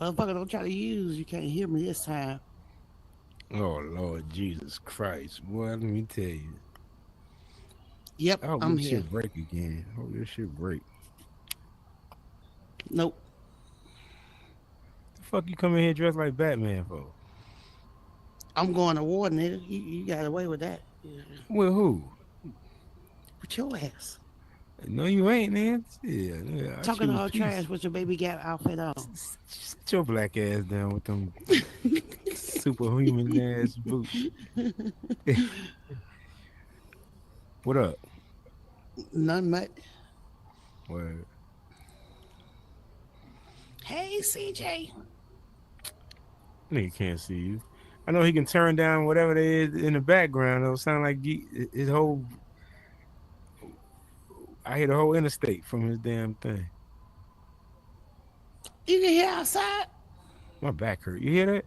Motherfucker, don't try to use. You can't hear me this time. Oh Lord Jesus Christ, boy, let me tell you. Yep, I hope I'm this here. shit break again. I hope this shit break. Nope. The fuck you come in here dressed like Batman for? I'm going to war, nigga. You got away with that. Yeah. With who? With your ass. No, you ain't, man. Yeah, I Talking choose all trash peace. with your baby Gap outfit on. Sit your black ass down with them superhuman ass boots. What up? None much. Word. Hey, CJ. Nigga can't see you. I know he can turn down whatever there is in the background. It'll sound like his whole. I hear the whole interstate from his damn thing. You can hear outside. My back hurt. You hear that?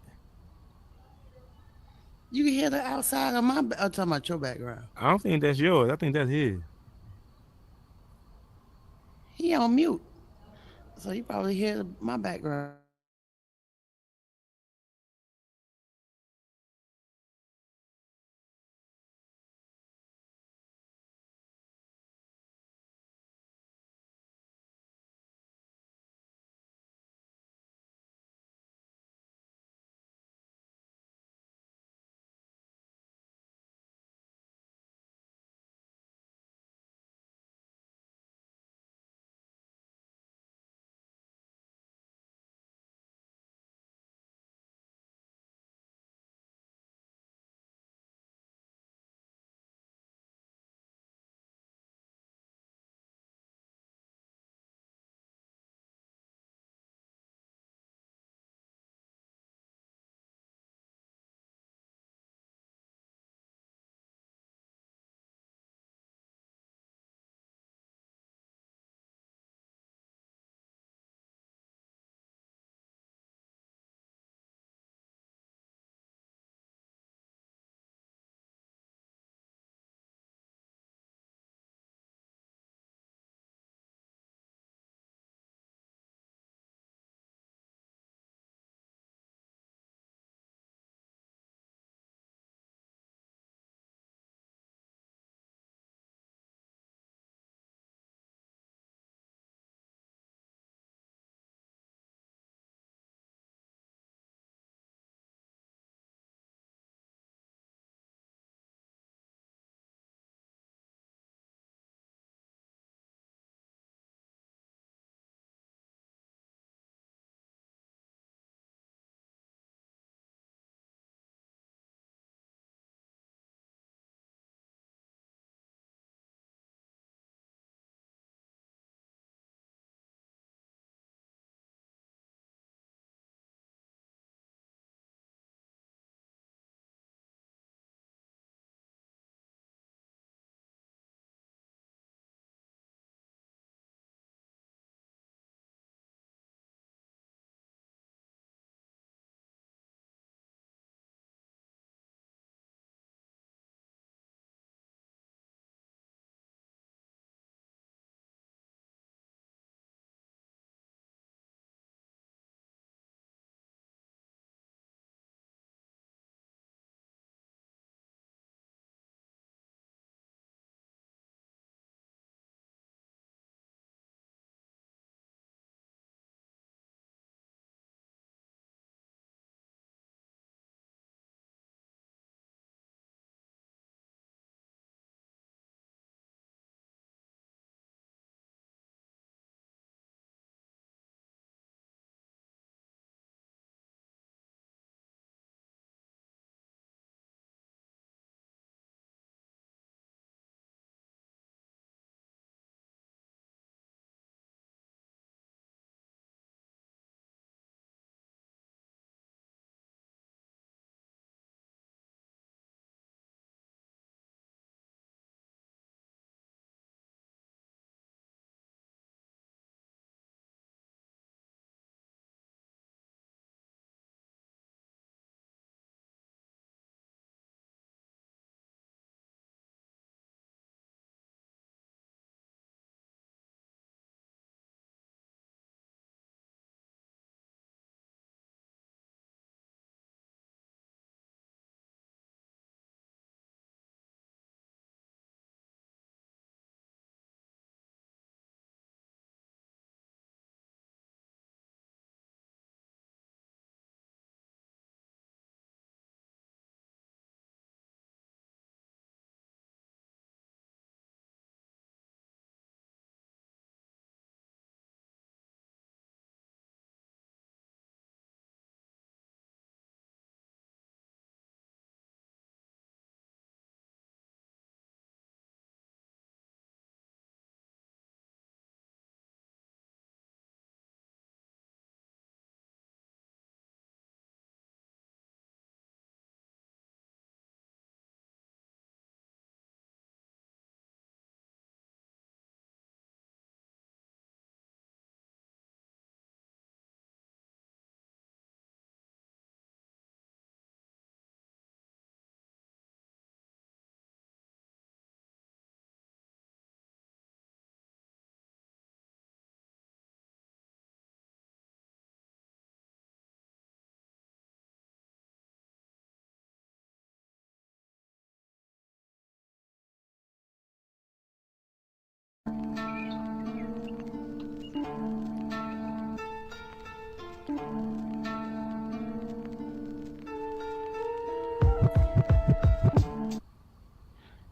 You can hear the outside of my. I'm talking about your background. I don't think that's yours. I think that's his. He on mute, so you probably hear my background.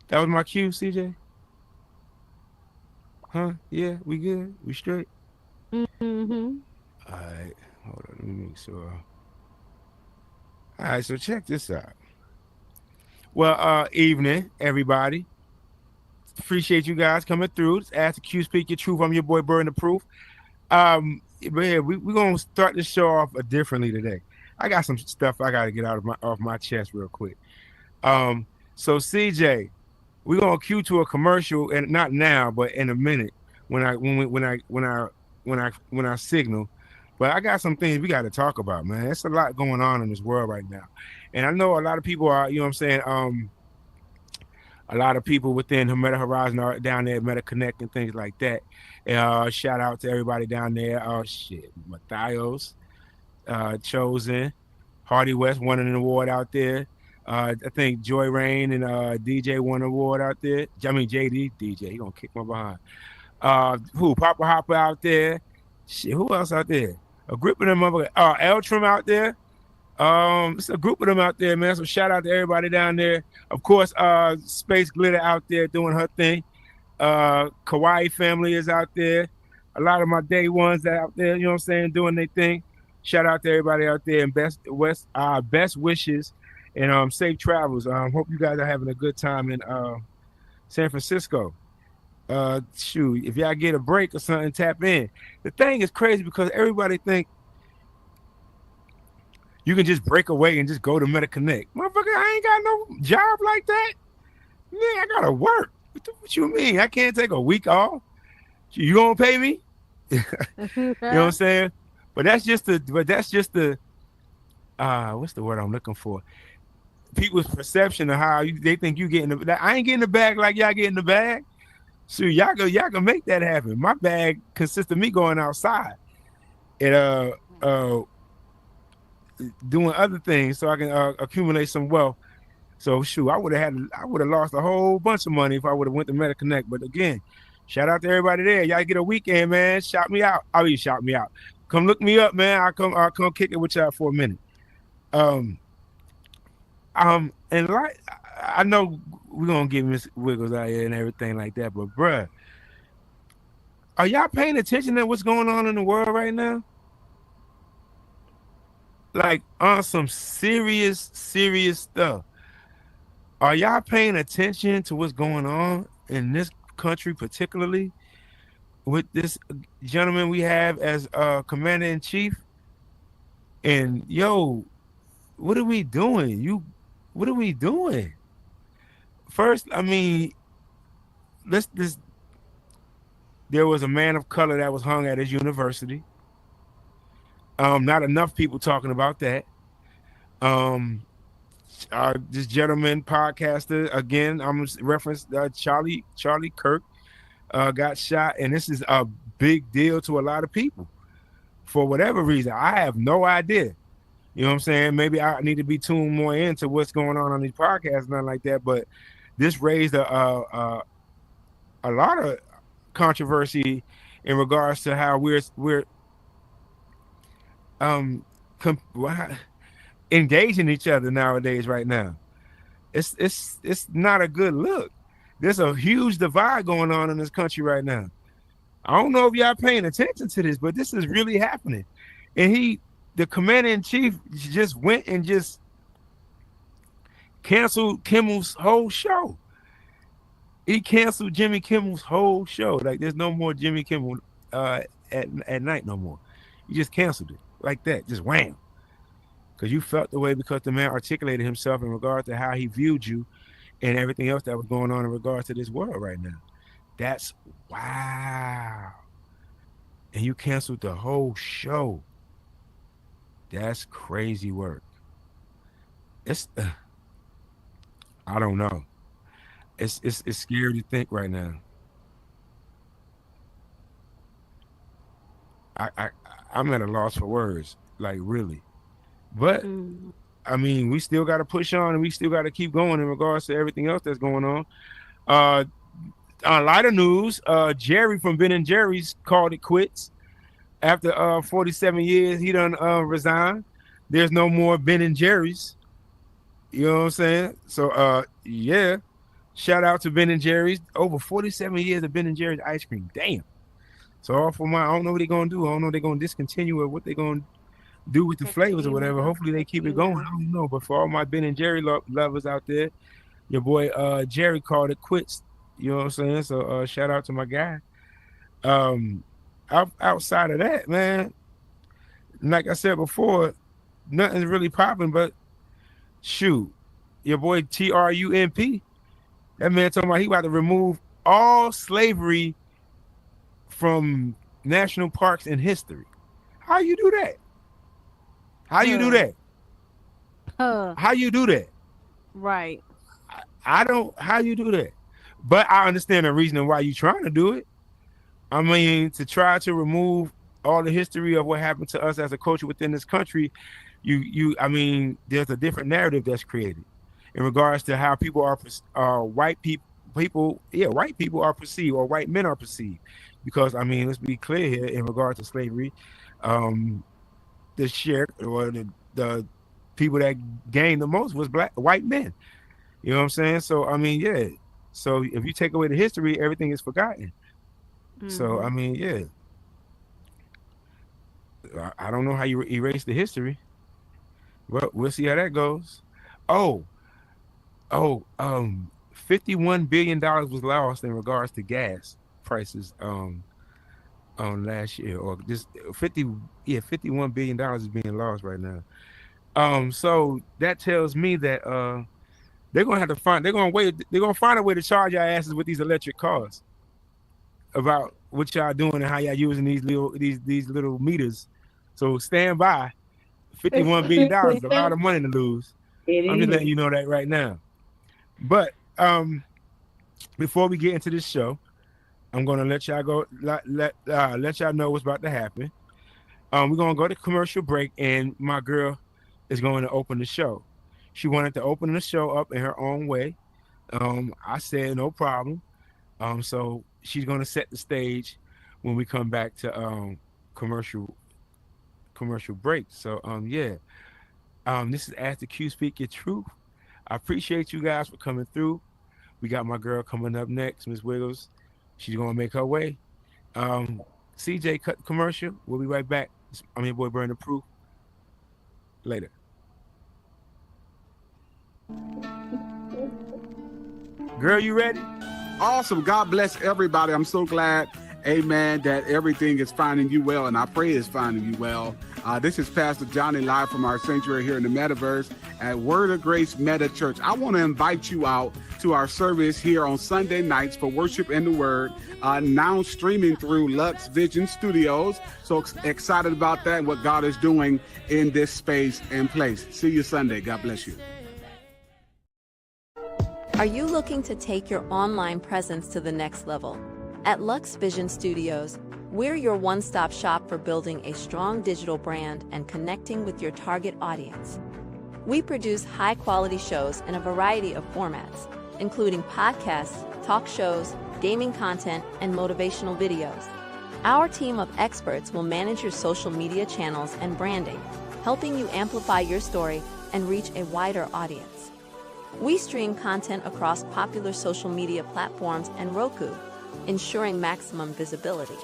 That was my cue, CJ. Huh? Yeah, we good. We straight. Mm-hmm. All right. Hold on. Let me make sure. All right. So check this out. Well, evening, everybody. Appreciate you guys coming through. It's Ask the Q, Speak Your Truth. I'm your boy, Burn the Proof. But yeah, we're gonna start the show off differently today. I got some stuff I gotta get out of my off my chest real quick. Um, so CJ, we're gonna cue to a commercial, and not now, but in a minute when I signal. But I got some things we got to talk about, man. It's a lot going on in this world right now, and I know a lot of people are, you know what I'm saying. A lot of people within Meta Horizon are down there, Meta Connect and things like that. Shout out to everybody down there. Oh shit, Matthios, Chosen, Hardy West won an award out there. I think Joy Rain and DJ won an award out there. I mean JD DJ, he gonna kick my behind. Who Papa Hopper out there? Shit, who else out there? A group of them motherfuckers. Eltram out there. It's a group of them out there, man. So shout out to everybody down there. Of course, Space Glitter out there doing her thing. Kawaii family is out there. A lot of my day ones that out there, you know what I'm saying, doing their thing. Shout out to everybody out there and best wishes and safe travels. Hope you guys are having a good time in San Francisco. Shoot, if y'all get a break or something, tap in. The thing is crazy because everybody think you can just break away and just go to MetaConnect. Motherfucker, I ain't got no job like that. Man, I gotta work. What you mean? I can't take a week off? You gonna pay me? You know what I'm saying? But that's just the what's the word I'm looking for? People's perception of how they think you get in the. I ain't getting the bag like y'all get in the bag. So y'all can make that happen. My bag consists of me going outside and doing other things so I can accumulate some wealth. So shoot, I would have lost a whole bunch of money if I would have went to MetaConnect. But again, shout out to everybody there. Y'all get a weekend, man. Shout me out. I mean, shout me out. Come look me up, man. I'll come kick it with y'all for a minute. And like I know we're gonna get Miss Wiggles out here and everything like that, but bruh, are y'all paying attention to what's going on in the world right now? Like on some serious stuff. Are y'all paying attention to what's going on in this country, particularly with this gentleman we have as commander in chief? And yo, what are we doing? What are we doing? First, I mean, there was a man of color that was hung at his university. Not enough people talking about that. This gentleman podcaster again. I'm referenced Charlie Kirk got shot, and this is a big deal to a lot of people for whatever reason. I have no idea. You know what I'm saying? Maybe I need to be tuned more into what's going on these podcasts, nothing like that. But this raised a lot of controversy in regards to how we're engaging each other nowadays. Right now, it's not a good look. There's a huge divide going on in this country right now. I don't know if y'all paying attention to this, but this is really happening. And the commander in chief, just went and just canceled Kimmel's whole show. He canceled Jimmy Kimmel's whole show. Like there's no more Jimmy Kimmel at night no more. He just canceled it like that, just wham. Because you felt the way because the man articulated himself in regard to how he viewed you and everything else that was going on in regards to this world right now. That's wow. And you canceled the whole show. That's crazy work. It's I don't know. It's scary to think right now. I I'm at a loss for words, like really. But Mm. I mean, we still got to push on and we still got to keep going in regards to everything else that's going on. Uh, lighter news, Jerry from Ben and Jerry's called it quits after 47 years. He done resigned. There's no more Ben and Jerry's. You know what I'm saying? So yeah, shout out to Ben and Jerry's. Over 47 years of Ben and Jerry's ice cream. Damn. So all for my, I don't know what they're gonna do. I don't know if they're gonna discontinue or what they're gonna do with the flavors or whatever. Hopefully they keep it going. I don't know. But for all my Ben and Jerry lovers out there, your boy Jerry called it quits. You know what I'm saying? So shout out to my guy. Um, outside of that, man, like I said before, nothing's really popping. But shoot, your boy Trump, that man talking about he about to remove all slavery from national parks in history. How you do that? How you do that? How you do that? Right. I don't. How you do that? But I understand the reason why you trying to do it. I mean, to try to remove all the history of what happened to us as a culture within this country, I mean, there's a different narrative that's created in regards to how people are, white white people are perceived, or white men are perceived. Because I mean, let's be clear here in regards to slavery, the share or the people that gained the most was white men. You know what I'm saying? So I mean, yeah. So if you take away the history, everything is forgotten. So I mean, yeah. I don't know how you erase the history. Well, we'll see how that goes. Oh, $51 billion was lost in regards to gas prices on last year, or just 51 billion dollars is being lost right now. So that tells me that they're gonna have to find they're gonna find a way to charge your asses with these electric cars about what y'all doing and how y'all using these little meters. So stand by. $51 is a lot of money to lose. I'm just letting you know that right now. But before we get into this show, I'm gonna let y'all go. Let y'all know what's about to happen. We're gonna go to commercial break, and my girl is going to open the show. She wanted to open the show up in her own way. I said no problem. So she's gonna set the stage when we come back to commercial break. So yeah. This is Ask the Q Speak Your Truth. I appreciate you guys for coming through. We got my girl coming up next, Miss Wiggles. She's gonna make her way. CJ cut the commercial. We'll be right back. I'm your boy Burn the Proof. Later. Girl, you ready? Awesome. God bless everybody. I'm so glad, amen, that everything is finding you well, and I pray it's finding you well. This is Pastor Johnny live from our sanctuary here in the Metaverse at Word of Grace Meta Church. I want to invite you out to our service here on Sunday nights for worship and the word, now streaming through Lux Vision Studios. So excited about that and what God is doing in this space and place. See you Sunday. God bless you. Are you looking to take your online presence to the next level? At Lux Vision Studios, we're your one-stop shop for building a strong digital brand and connecting with your target audience. We produce high-quality shows in a variety of formats, including podcasts, talk shows, gaming content, and motivational videos. Our team of experts will manage your social media channels and branding, helping you amplify your story and reach a wider audience. We stream content across popular social media platforms and Roku, ensuring maximum visibility.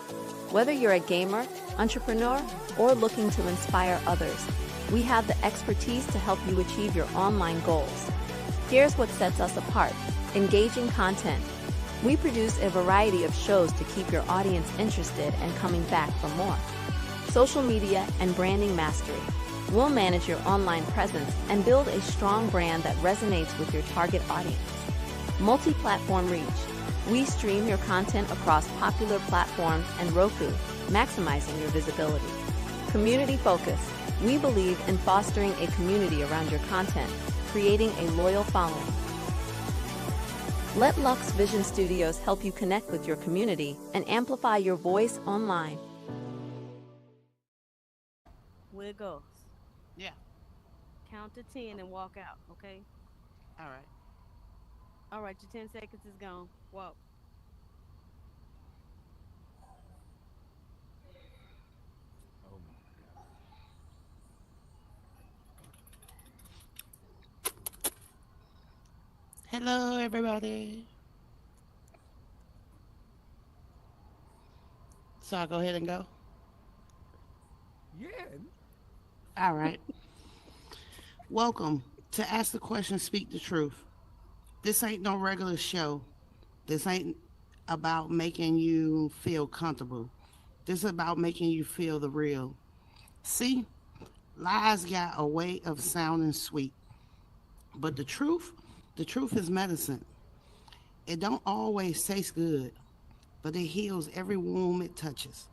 Whether you're a gamer, entrepreneur, or looking to inspire others, we have the expertise to help you achieve your online goals. Here's what sets us apart: engaging content. We produce a variety of shows to keep your audience interested and coming back for more. Social media and branding mastery. We'll manage your online presence and build a strong brand that resonates with your target audience. Multi-platform reach. We stream your content across popular platforms and Roku, maximizing your visibility. Community focus. We believe in fostering a community around your content, creating a loyal following. Let Lux Vision Studios help you connect with your community and amplify your voice online. Wiggles. Yeah. Count to 10 and walk out, okay? All right. All right, your 10 seconds is gone. Walk. Hello, everybody. So I'll go ahead and go. Yeah. All right. Welcome to Ask the Question, Speak the Truth. This ain't no regular show. This ain't about making you feel comfortable. This is about making you feel the real. See, lies got a way of sounding sweet, but the truth is medicine. It don't always taste good, but it heals every wound it touches.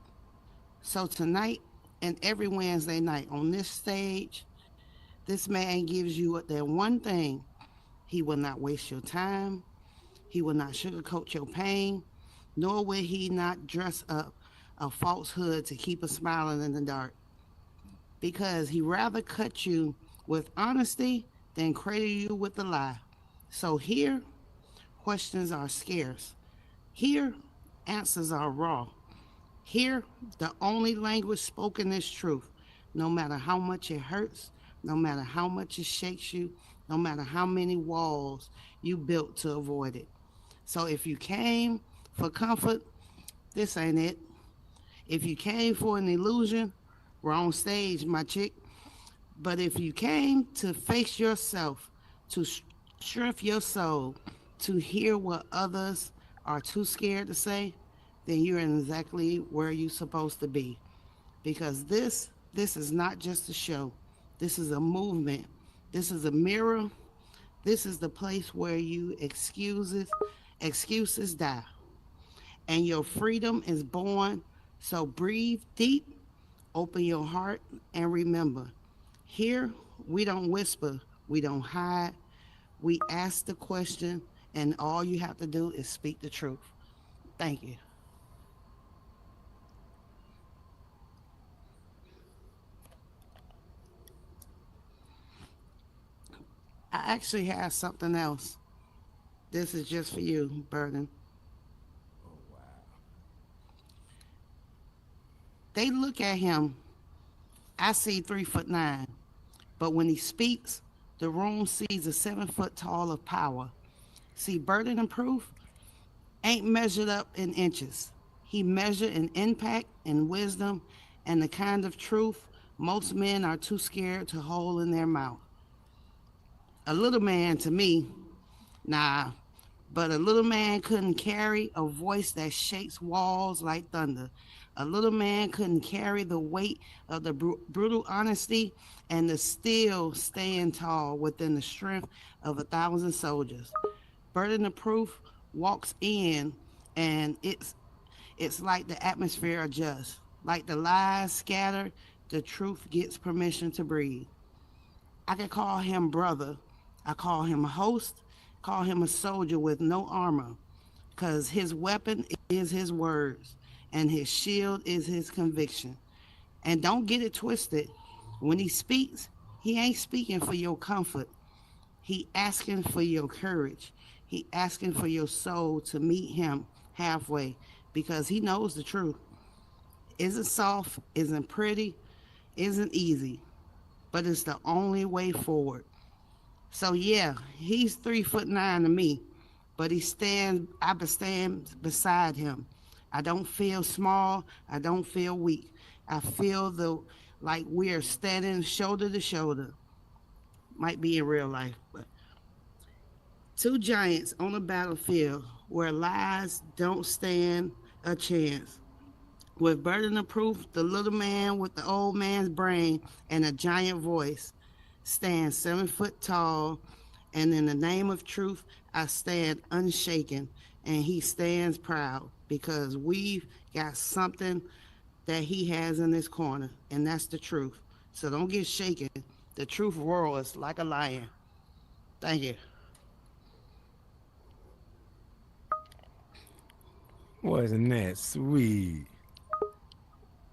So tonight and every Wednesday night on this stage, this man gives you that one thing. He will not waste your time. He will not sugarcoat your pain, nor will he not dress up a falsehood to keep us smiling in the dark. Because he rather cut you with honesty than cradle you with a lie. So here, questions are scarce. Here, answers are raw. Here, the only language spoken is truth. No matter how much it hurts, no matter how much it shakes you, no matter how many walls you built to avoid it. So if you came for comfort, this ain't it. If you came for an illusion, wrong stage, my chick. But if you came to face yourself, to strength your soul, to hear what others are too scared to say, then you're exactly where you're supposed to be. Because this is not just a show. This is a movement. This is a mirror. This is the place where you excuses die and your freedom is born. So breathe deep, open your heart, and remember here we don't whisper, we don't hide, we ask the question, and all you have to do is speak the truth. Thank you. I actually have something else. This is just for you, Burden. Oh wow. They look at him. I see 3'9", but when he speaks, the room sees a 7 foot tall of power. See, burden and proof ain't measured up in inches. He measured in impact and wisdom and the kind of truth most men are too scared to hold in their mouth. A little man to me, nah, but a little man couldn't carry a voice that shakes walls like thunder. A little man couldn't carry the weight of the brutal honesty and the still staying tall within the strength of 1,000 soldiers. Burden of proof walks in, and it's like the atmosphere adjusts, like the lies scatter, the truth gets permission to breathe. I can call him brother. I call him a host. Call him a soldier with no armor, because his weapon is his words, and his shield is his conviction. And don't get it twisted. When he speaks, he ain't speaking for your comfort. He asking for your courage. He asking for your soul to meet him halfway because he knows the truth. Isn't soft, isn't pretty, isn't easy, but it's the only way forward. So yeah, he's 3'9" to me, but I be stand beside him. I don't feel small. I don't feel weak. I feel like we're standing shoulder to shoulder. Might be in real life, but two giants on a battlefield where lies don't stand a chance. With burden of proof, the little man with the old man's brain and a giant voice stands 7 foot tall. And in the name of truth, I stand unshaken. And he stands proud because we've got something that he has in his corner, and that's the truth. So don't get shaken. The truth roars like a lion. Thank you. Wasn't that sweet?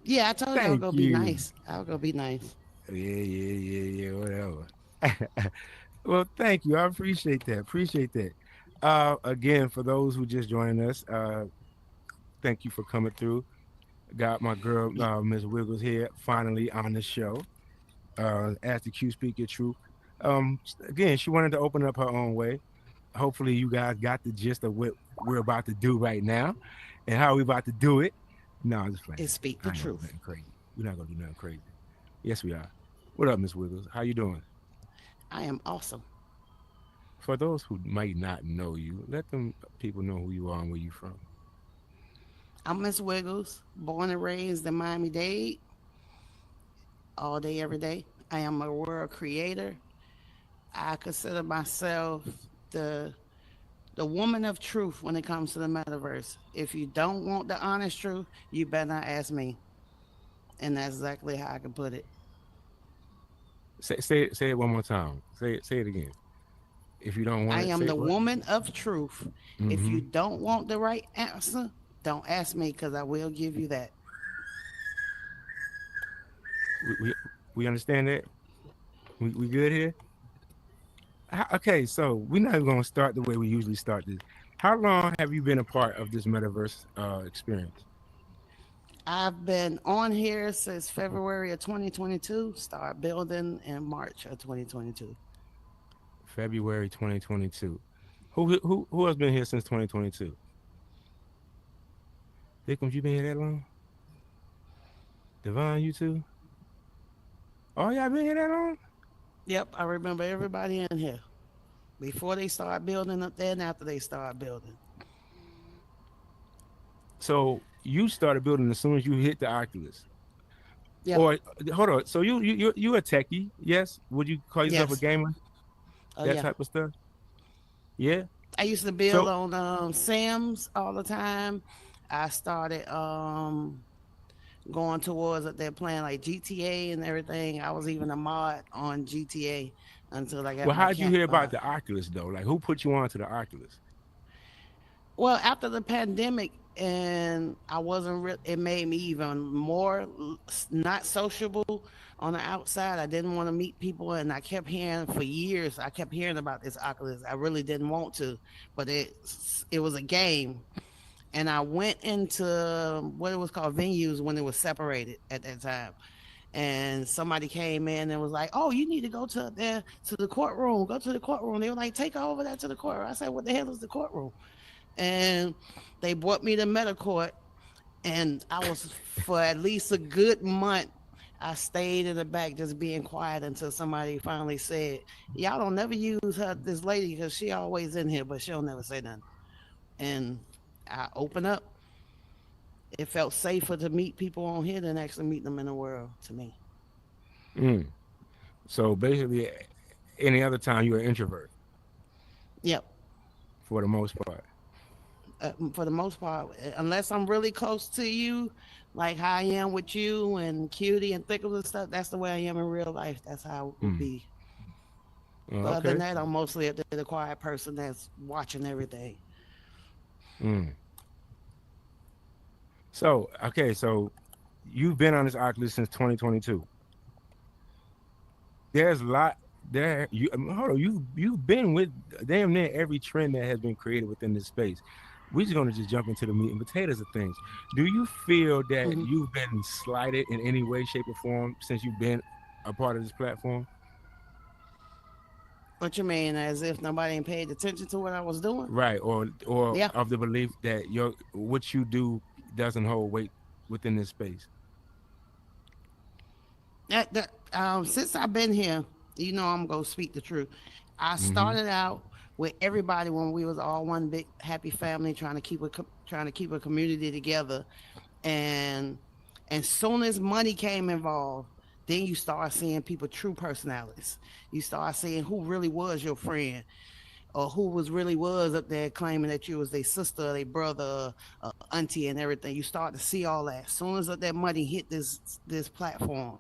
Yeah, I told you I was Thank gonna be you. nice. I was gonna be nice. Yeah, whatever. Well, thank you. I appreciate that. Appreciate that. Again, for those who just joining us, thank you for coming through. Got my girl, Yeah. Miss Wiggles here, finally on the show. Ask the Q Speak Your Truth. Again, she wanted to open up her own way. hopefully you guys got the gist of what we're about to do right now and how we about to do it. No, I'm just playing. And speak I the ain't gonna do truth. nothing crazy. We're not gonna do nothing crazy. Yes, we are. What up, Miss Wiggles? How you doing? I am awesome. For those who might not know you, let them people know who you are and where you from. I'm Miss Wiggles, born and raised in Miami-Dade, all day, every day. I am a world creator. I consider myself the the woman of truth when it comes to the metaverse. If you don't want the honest truth, you better not ask me. And that's exactly how I can put it. Say it one more time. Say it again. If you don't I want it, am say the what? woman of truth. If Mm-hmm. you don't want the right answer, don't ask me because I will give you that. We understand that. We good here. Okay, so we're not gonna start the way we usually start this. How long have you been a part of this metaverse experience? I've been on here since February of 2022, start building in March of 2022. February 2022. Who has been here since 2022? Dickums, you been here that long? Devon, you too? Oh, y'all been here that long? Yep, I remember everybody in here before they start building up there and after they start building. So you started building as soon as you hit the Oculus. Yep, Or hold on. So you a techie? Yes. Would you call yourself a yes. gamer? Oh, That yeah. type of stuff. Yeah. I used to build So on Sims all the time. I started going towards that they're playing like GTA and everything. I was even a mod on GTA until I got well, my how'd you camp. hear about the Oculus though? Like who put you on to the Oculus? Well, after the pandemic, and I wasn't real, it made me even more not sociable on the outside. I didn't want to meet people, and I kept hearing for years. I kept hearing about this Oculus. I really didn't want to, but it was a game, and I went into what it was called venues when it was separated at that time. And somebody came in and was like, "Oh, you need to go to there to the courtroom. Go to the courtroom." They were like, "Take her over there to the courtroom." I said, "What the hell is the courtroom?" And they brought me to Medicourt, and I was for at least a good month. I stayed in the back just being quiet until somebody finally said, "Y'all don't never use her, this lady, because she always in here, but she'll never say nothing." And I opened up. It felt safer to meet people on here than actually meet them in the world to me. Mm. So basically, any other time you're an introvert Yep. for the most part. For the most part, unless I'm really close to you, like how I am with you and Cutie and Thickles and stuff, that's the way I am in real life. That's how it would Mm. be. Oh, But other than okay. that, I'm mostly the quiet person that's watching everything. Mm. So okay, so you've been on this Oculus since 2022. There's a lot there. Hold on. You've been with damn near every trend that has been created within this space. We're just gonna just jump into the meat and potatoes of things. Do you feel that Hmm. you've been slighted in any way, shape, or form since you've been a part of this platform? What you mean? As if nobody ain't paid attention to what I was doing? Right, or Yeah. of the belief that your what you do doesn't hold weight within this space. Since I've been here, I'm gonna speak the truth. I Mm-hmm. started out with everybody when we was all one big happy family, trying to keep a community together. And as soon as money came involved, then you start seeing people true personalities. You start seeing who really was your friend, or who was really was up there claiming that you was their sister, their brother, auntie, and everything. You start to see all that. As soon as that money hit this platform.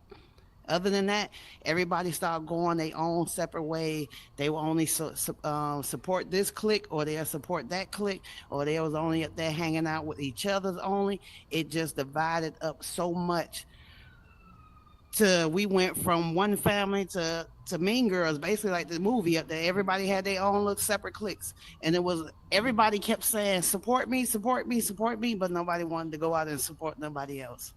Other than that, everybody started going their own separate way. They will only support this clique, or they'll support that clique, or they was only up there hanging out with each other's only. It just divided up so much. To we went from one family to Mean Girls, basically like the movie up there. Everybody had their own little separate cliques, and it was everybody kept saying, "Support me, support me, support me," but nobody wanted to go out and support nobody else.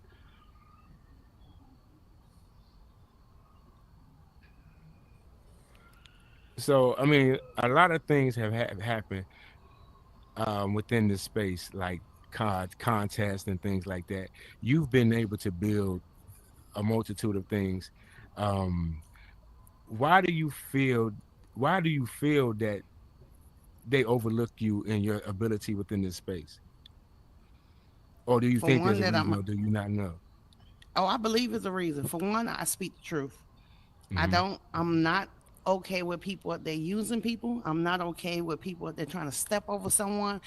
So I mean, a lot of things have happened within this space, like contests and things like that. You've been able to build a multitude of things. Um, why do you feel? Why do you feel that they overlook you in your ability within this space, or do you For think one, there's a that reason, I'm, or do you not know? oh, I believe it's a reason. For one, I speak the truth. Hmm. I'm not okay with people if they're using people. I'm not okay with people if they're trying to step over someone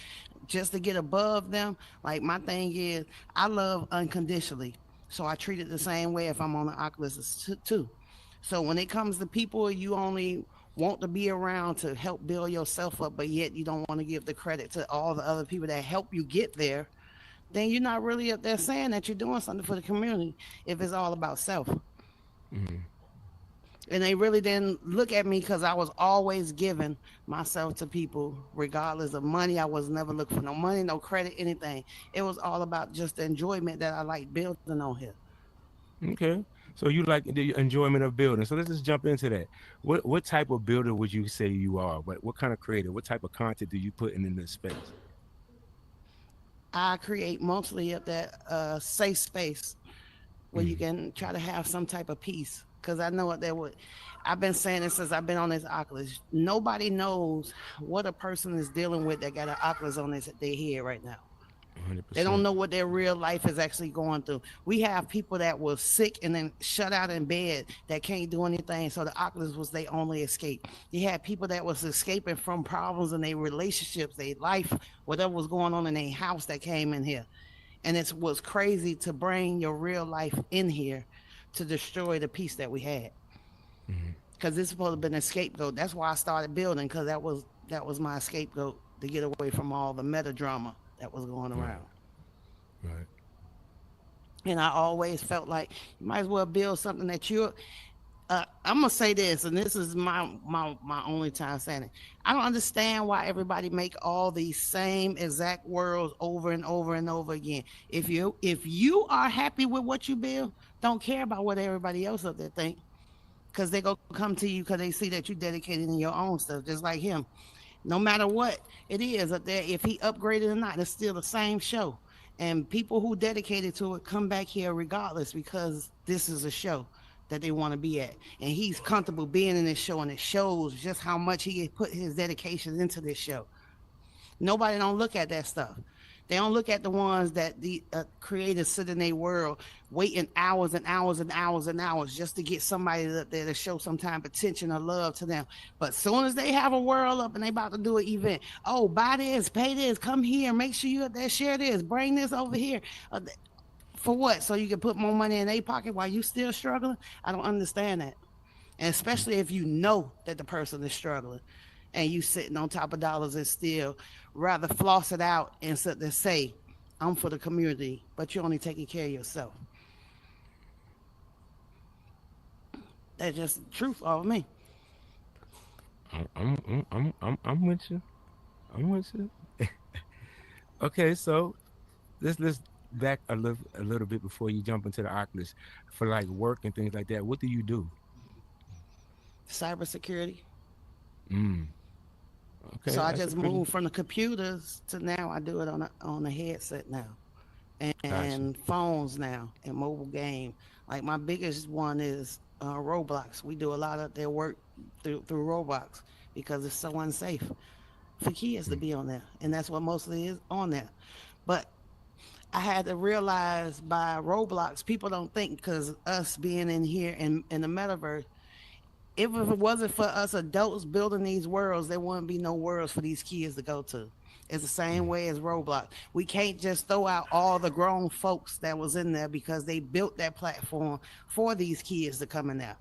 just to get above them. Like my thing is, I love unconditionally. So I treat it the same way if I'm on the Oculus too. So when it comes to people you only want to be around to help build yourself up, but yet you don't want to give the credit to all the other people that help you get there, then you're not really up there saying that you're doing something for the community if it's all about self. Hmm. And they really didn't look at me because I was always giving myself to people regardless of money. I was never looking for no money, no credit, anything. It was all about just the enjoyment that I like building on here. Okay. So you like the enjoyment of building. So let's just jump into that. What type of builder would you say you are? What kind of creator? What type of content do you put in this space? I create mostly at that safe space where you Mm. can try to have some type of peace. Because I know what they would. I've been saying this since I've been on this Oculus. Nobody knows what a person is dealing with that got an Oculus on their head right now. They don't 100%. know what their real life is actually going through. We have people that were sick and then shut out in bed that can't do anything. So the Oculus was their only escape. You had people that was escaping from problems in their relationships, their life, whatever was going on in their house that came in here. And it was crazy to bring your real life in here to destroy the peace that we had. Hmm. Because this is supposed to have been a scapegoat. That's why I started building, because that was my scapegoat to get away from all the meta drama that was going Right. around. Right. And I always felt like you might as well build something that you're. I'm gonna say this, and this is my only time saying it. I don't understand why everybody make all these same exact worlds over and over and over again. If you are happy with what you build, don't care about what everybody else up there think, because they go come to you because they see that you dedicated in your own stuff, just like him. No matter what it is up there, if he upgraded or not, it's still the same show. And people who dedicated to it come back here regardless because this is a show that they want to be at. And he's comfortable being in this show, and it shows just how much he put his dedication into this show. Nobody don't look at that stuff. They don't look at the ones that the creators sit in their world waiting hours and hours and hours and hours just to get somebody up there to show some type of attention or love to them. But soon as they have a world up and they about to do an event, oh, buy this, pay this, come here, make sure you up there, share this, bring this over here. For what? So you can put more money in their pocket while you still struggling? I don't understand that. And especially if you know that the person is struggling and you sitting on top of dollars and still rather floss it out and sit there say, I'm for the community, but you're only taking care of yourself. That's just the truth of me. I'm with you. I'm with you. Okay, so let's back a little bit before you jump into the Oculus for like work and things like that. What do you do? Cybersecurity. Mm. So Okay, I that's a just pretty moved from the computers to now I do it on a headset now. gotcha. And phones now and mobile game. Like my biggest one is Roblox. We do a lot of their work through Roblox because it's so unsafe for kids to Mm. be on there, and that's what mostly is on there. But I had to realize by Roblox, people don't think because us being in here in the metaverse, if it wasn't for us adults building these worlds, there wouldn't be no worlds for these kids to go to. It's the same Mm. way as Roblox. We can't just throw out all the grown folks that was in there because they built that platform for these kids to come in there.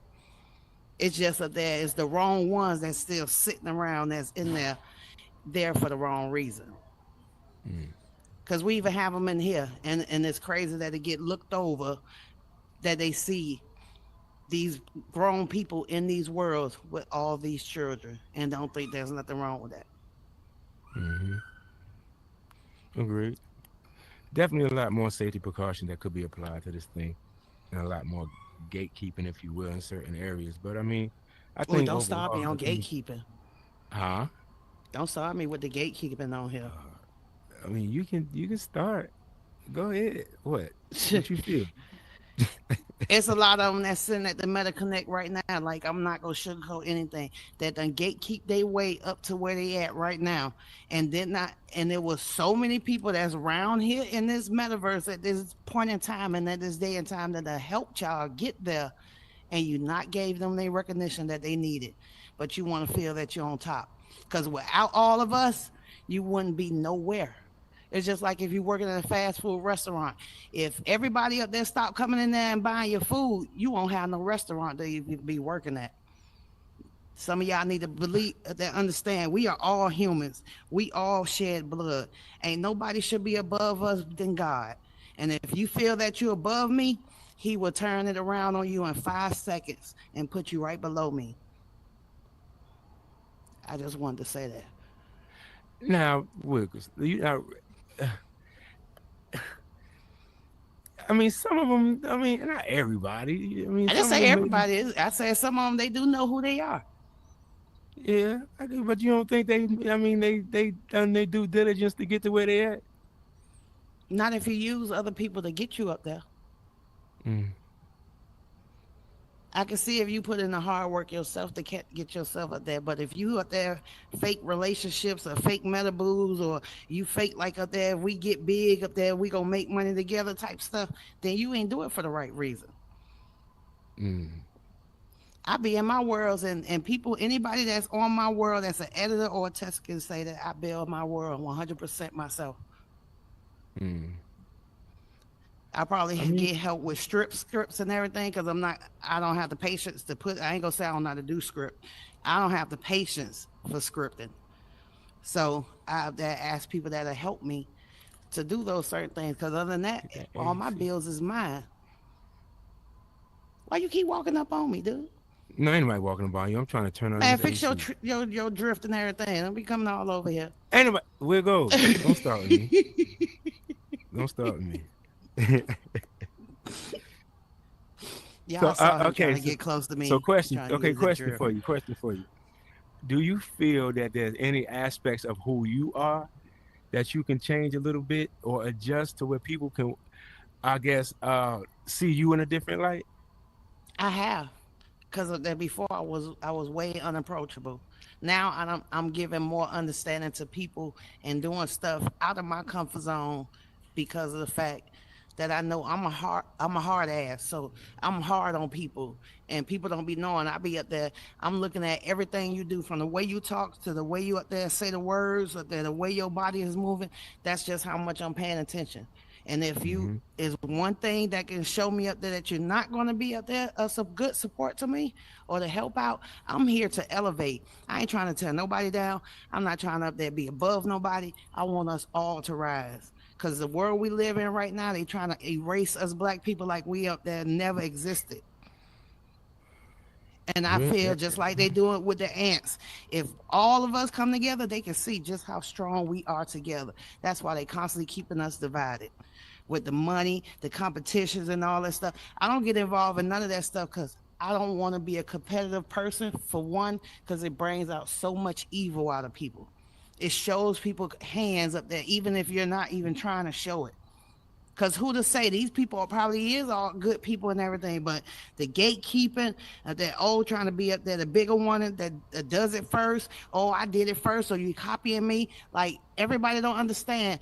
It's just that there is the wrong ones that's still sitting around that's in there for the wrong reason. Mm. Because we even have them in here, and it's crazy that they get looked over, that they see these grown people in these worlds with all these children and don't think there's nothing wrong with that. Hmm. Agreed. Definitely a lot more safety precaution that could be applied to this thing, and a lot more gatekeeping, if you will, in certain areas. But I mean, I Oh, think don't start me overall, on gatekeeping. huh? Don't start me with the gatekeeping on here. I mean, you can start. Go ahead. What you feel? It's a lot of them that's sitting at the MetaConnect right now. Like, I'm not gonna sugarcoat anything. That done gatekeep their way up to where they at right now, and did not. And there was so many people that's around here in this metaverse at this point in time and at this day and time that have helped y'all get there, and you not gave them the recognition that they needed, but you want to feel that you're on top. Because without all of us, you wouldn't be nowhere. It's just like if you're working in a fast food restaurant. If everybody up there stop coming in there and buying your food, you won't have no restaurant that you be working at. Some of y'all need to believe that understand we are all humans. We all shed blood. Ain't nobody should be above us than God. And if you feel that you're above me, he will turn it around on you in 5 seconds and put you right below me. I just wanted to say that. Now, Wiggles, I mean, some of them. I mean, not everybody. I mean, I just some of say them maybe. everybody is. I said some of them they do know who they are. Yeah, but you don't think they? I mean, they done their due diligence to get to where they at. Not if you use other people to get you up there. Mm. I can see if you put in the hard work yourself to get yourself up there. But if you up there fake relationships or fake metaboos or you fake like up there, if we get big up there, we gonna make money together type stuff, then you ain't do it for the right reason. Mm. I be in my worlds and people, anybody that's on my world that's an editor or a tester can say that I build my world 100% myself. Mm. I probably I mean, get help with scripts and everything because I don't have the patience to put, I ain't gonna say I don't know how to do script. I don't have the patience for scripting. So I have to ask people that'll help me to do those certain things because other than that, get that all my AC. bills is mine. Why you keep walking up on me, dude? No, anybody walking by you. I'm trying to turn on Man, this fix AC. your drift and everything. Don't be coming all over here. Anybody, Wiggles, don't start with me. Don't start with me. Y'all So, saw him trying okay, to so get close to so me, question. trying to Okay, use the question drift. for you. Question for you. Do you feel that there's any aspects of who you are that you can change a little bit or adjust to where people can, I guess, see you in a different light? I have, because of that before I was way unapproachable. Now I'm giving more understanding to people and doing stuff out of my comfort zone because of the fact that I know I'm a hard ass. So I'm hard on people and people don't be knowing. I be up there, I'm looking at everything you do from the way you talk to the way you up there say the words or the way your body is moving. That's just how much I'm paying attention. And if you Mm-hmm. is one thing that can show me up there that you're not going to be up there some good support to me or to help out, I'm here to elevate. I ain't trying to tear nobody down. I'm not trying to up there be above nobody. I want us all to rise. Because the world we live in right now, they trying to erase us black people like we up there never existed. And I Yeah, feel just like they do it with the ants. If all of us come together, they can see just how strong we are together. That's why they constantly keeping us divided with the money, the competitions, and all that stuff. I don't get involved in none of that stuff because I don't want to be a competitive person, for one, because it brings out so much evil out of people. It shows people hands up there, even if you're not even trying to show it. Cause who to say these people probably is all good people and everything, but the gatekeeping, that trying to be up there, the bigger one that does it first. Oh, I did it first, so you copying me. Like everybody don't understand.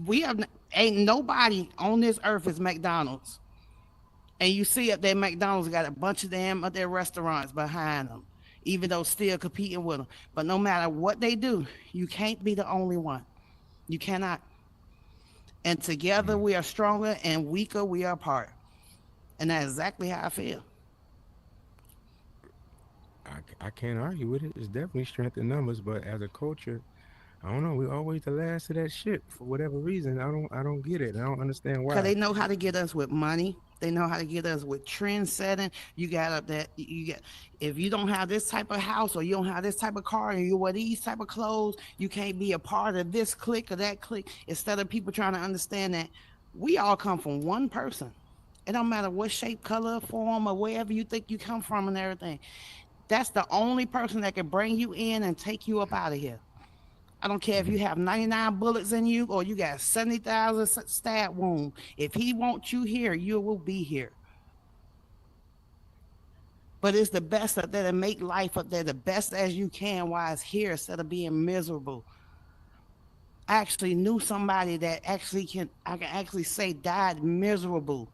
We have ain't nobody on this earth is McDonald's, and you see up there McDonald's got a bunch of them of their restaurants behind them, even though still competing with them. But no matter what they do, you can't be the only one. You cannot. And together we are stronger and weaker we are apart. And that's exactly how I feel. I can't argue with it. It's definitely strength in numbers, but as a culture, I don't know. We always the last of that shit for whatever reason. I don't get it. I don't understand Because why. they know how to get us with money. They know how to get us with trend setting. You got up that you get if you don't have this type of house or you don't have this type of car and you wear these type of clothes, you can't be a part of this clique or that clique. Instead of people trying to understand that we all come from one person. It don't matter what shape, color, form, or wherever you think you come from and everything. That's the only person that can bring you in and take you up out of here. I don't care if you have 99 bullets in you or you got 70,000 stab wound. If he wants you here, you will be here. But it's the best up there to make life up there the best as you can while it's here instead of being miserable. I actually knew somebody that I can actually say died miserable.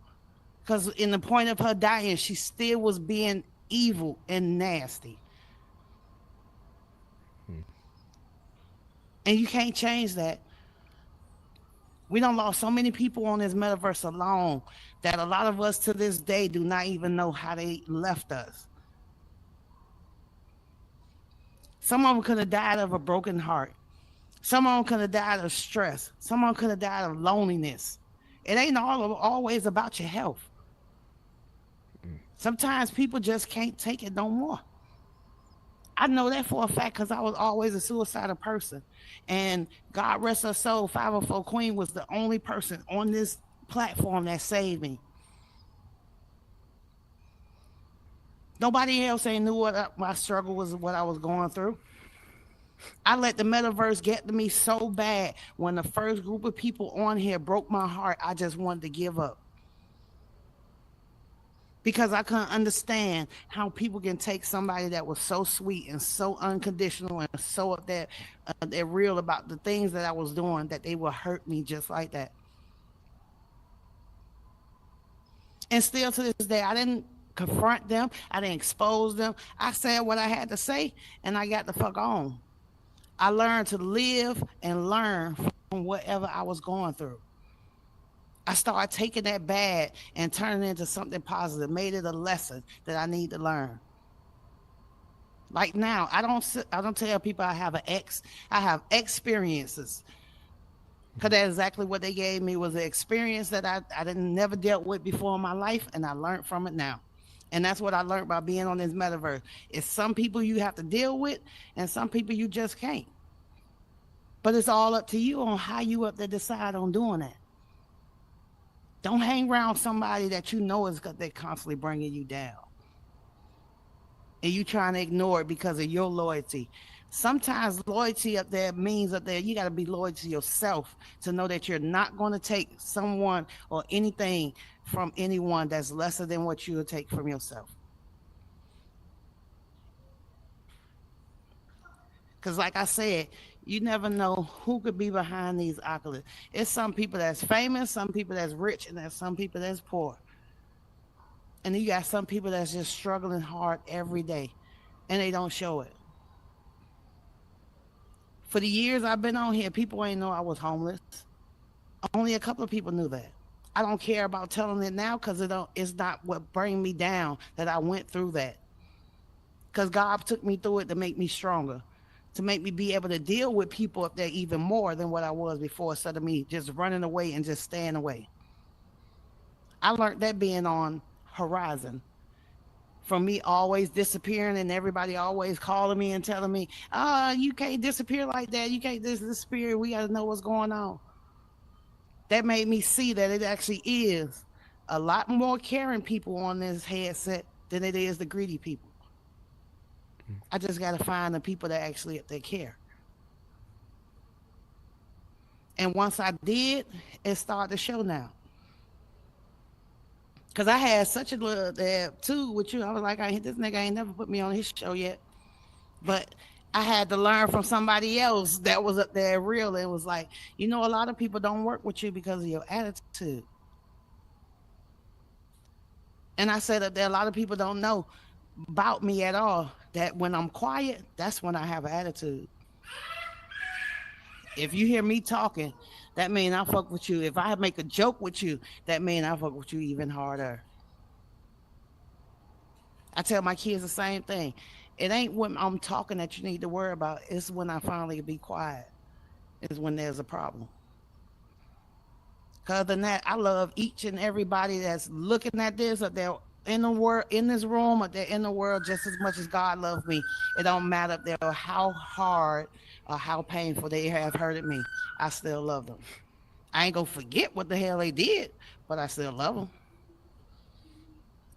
Because in the point of her dying, she still was being evil and nasty. And you can't change that. We done lost so many people on this metaverse alone that a lot of us to this day do not even know how they left us. Some of them could have died of a broken heart. Some of them could have died of stress. Some of them could have died of loneliness. It ain't always about your health. Sometimes people just can't take it no more. I know that for a fact because I was always a suicidal person. And God rest her soul, 504 Queen was the only person on this platform that saved me. Nobody else ain't knew what my struggle was, what I was going through. I let the metaverse get to me so bad when the first group of people on here broke my heart, I just wanted to give up. Because I couldn't understand how people can take somebody that was so sweet and so unconditional and so up there, they're real about the things that I was doing, that they would hurt me just like that. And still to this day, I didn't confront them. I didn't expose them. I said what I had to say, and I got the fuck on. I learned to live and learn from whatever I was going through. I started taking that bad and turning it into something positive, made it a lesson that I need to learn. Like now, I don't tell people I have an ex. I have experiences. Because that's exactly what they gave me, was an experience that I didn't never dealt with before in my life, and I learned from it now. And that's what I learned by being on this metaverse. It's some people you have to deal with, and some people you just can't. But it's all up to you on how you up to decide on doing that. Don't hang around somebody that you know is they're constantly bringing you down. And you trying to ignore it because of your loyalty. Sometimes loyalty up there means up there you got to be loyal to yourself to know that you're not going to take someone or anything from anyone that's lesser than what you would take from yourself. Because like I said, you never know who could be behind these accolades. It's some people that's famous, some people that's rich, and there's some people that's poor. And then you got some people that's just struggling hard every day, and they don't show it. For the years I've been on here, people ain't know I was homeless. Only a couple of people knew that. I don't care about telling it now because it's not what bring me down that I went through that. Because God took me through it to make me stronger, to make me be able to deal with people up there even more than what I was before, instead of me just running away and just staying away. I learned that being on Horizon. From me always disappearing and everybody always calling me and telling me, you can't disappear like that. You can't disappear. We got to know what's going on. That made me see that it actually is a lot more caring people on this headset than it is the greedy people. I just got to find the people that actually care. And once I did, it started to show now. Because I had such a little there too with you. I was like, this nigga ain't never put me on his show yet. But I had to learn from somebody else that was up there real. It was like, a lot of people don't work with you because of your attitude. And I said up there, a lot of people don't know about me at all, that when I'm quiet, that's when I have an attitude. If you hear me talking, that means I fuck with you. If I make a joke with you, that means I fuck with you even harder. I tell my kids the same thing. It ain't when I'm talking that you need to worry about. It's when I finally be quiet. It's when there's a problem. Other than that, I love each and everybody that's looking at this, or they're in the world, in this room, or they're in the world just as much as God loves me. It don't matter if they're how hard or how painful they have hurted me. I still love them. I ain't gonna forget what the hell they did, but I still love them.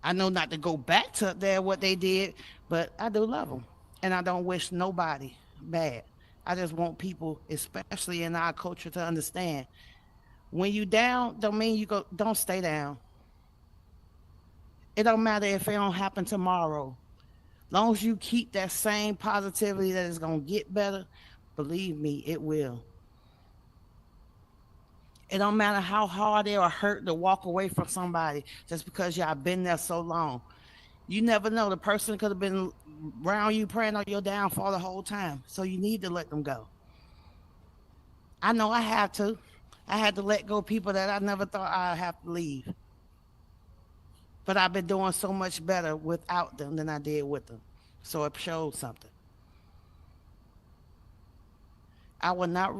I know not to go back to there what they did, but I do love them, and I don't wish nobody bad. I just want people, especially in our culture, to understand when you down, don't mean you go. Don't stay down. It don't matter if it don't happen tomorrow. Long as you keep that same positivity that it's gonna get better, believe me, it will. It don't matter how hard it or hurt to walk away from somebody just because y'all been there so long. You never know. The person could have been around you praying on your downfall the whole time. So you need to let them go. I know I have to. I had to let go of people that I never thought I'd have to leave. But I've been doing so much better without them than I did with them. So it showed something. I will not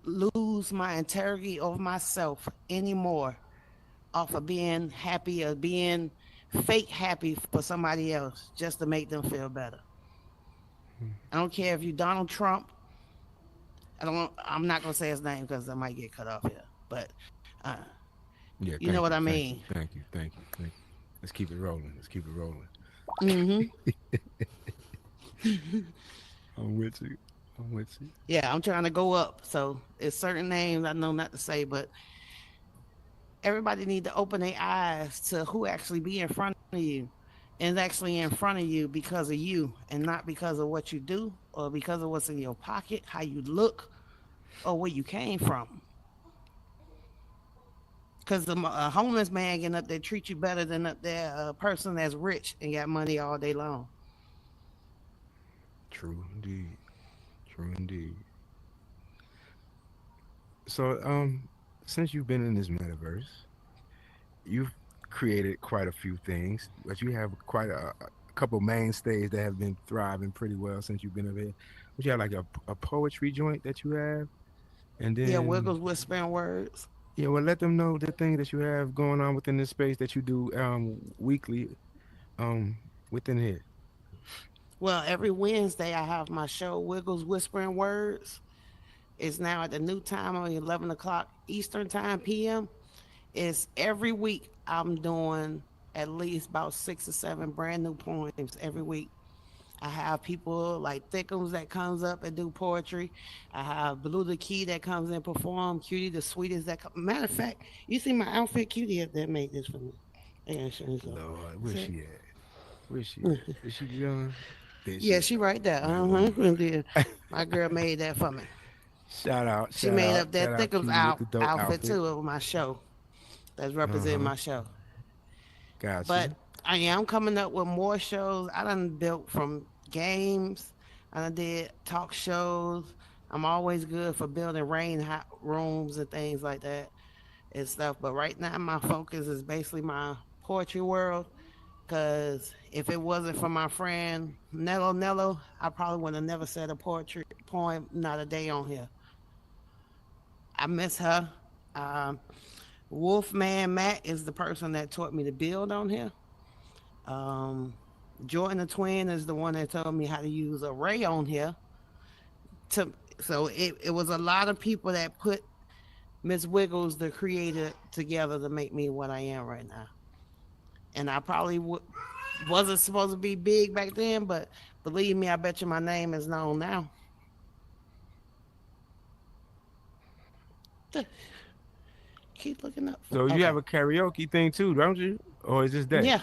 lose my integrity of myself anymore off of being happy or being fake happy for somebody else just to make them feel better. I don't care if you Donald Trump. I'm not gonna say his name because I might get cut off here. But uh, Yeah, you know thank what you, I thank you, mean. thank you, thank you, thank you. Let's keep it rolling. Let's keep it rolling. Hmm. I'm with you. I'm with you. Yeah, I'm trying to go up. So it's certain names I know not to say, but everybody need to open their eyes to who actually be in front of you and actually in front of you because of you and not because of what you do or because of what's in your pocket, how you look, or where you came from. Because the homeless man getting up there treat you better than up there a person that's rich and got money all day long. True indeed. True indeed. So, since you've been in this metaverse, you've created quite a few things, but you have quite a couple mainstays that have been thriving pretty well since you've been over here. But you have like a poetry joint that you have, and Yeah, then Wiggles whispering words. yeah, well, let them know the thing that you have going on within this space that you do weekly um within here. Well, every Wednesday I have my show, Wiggles Whispering Words. It's now at the new time on 11 o'clock Eastern Time PM. It's every week I'm doing at least about 6 or 7 brand new poems every week. I have people like Thickums that comes up and do poetry. I have Blue the Key that comes and perform. Cutie the sweetest that matter of fact, you see my outfit, Cutie that made this for me. Yeah, sure. So. Lord, where's See? she at? Where's she at? Is she gone? There Yeah, she she go. right there. My Uh-huh. woman. My girl made that for me. She Shout made out, up shout that out, Thickums cutie with the dope outfit outfit. too of my show. That's Uh representing huh. my show. Got But you. I am coming up with more shows. I done built from games. I done did talk shows. I'm always good for building rooms and things like that and stuff. But right now, my focus is basically my poetry world. Because if it wasn't for my friend Nello, I probably would have never said a poetry poem, not a day on here. I miss her. Um, Wolfman Matt is the person that taught me to build on here. Um, Jordan the twin is the one that told me how to use array on here. To so it was a lot of people that put Miss Wiggles, the creator, together to make me what I am right now. And I probably wasn't supposed to be big back then, but believe me, I bet you my name is known now. Keep looking up for So you okay. have a karaoke thing too, don't you? Or is this that? Yeah.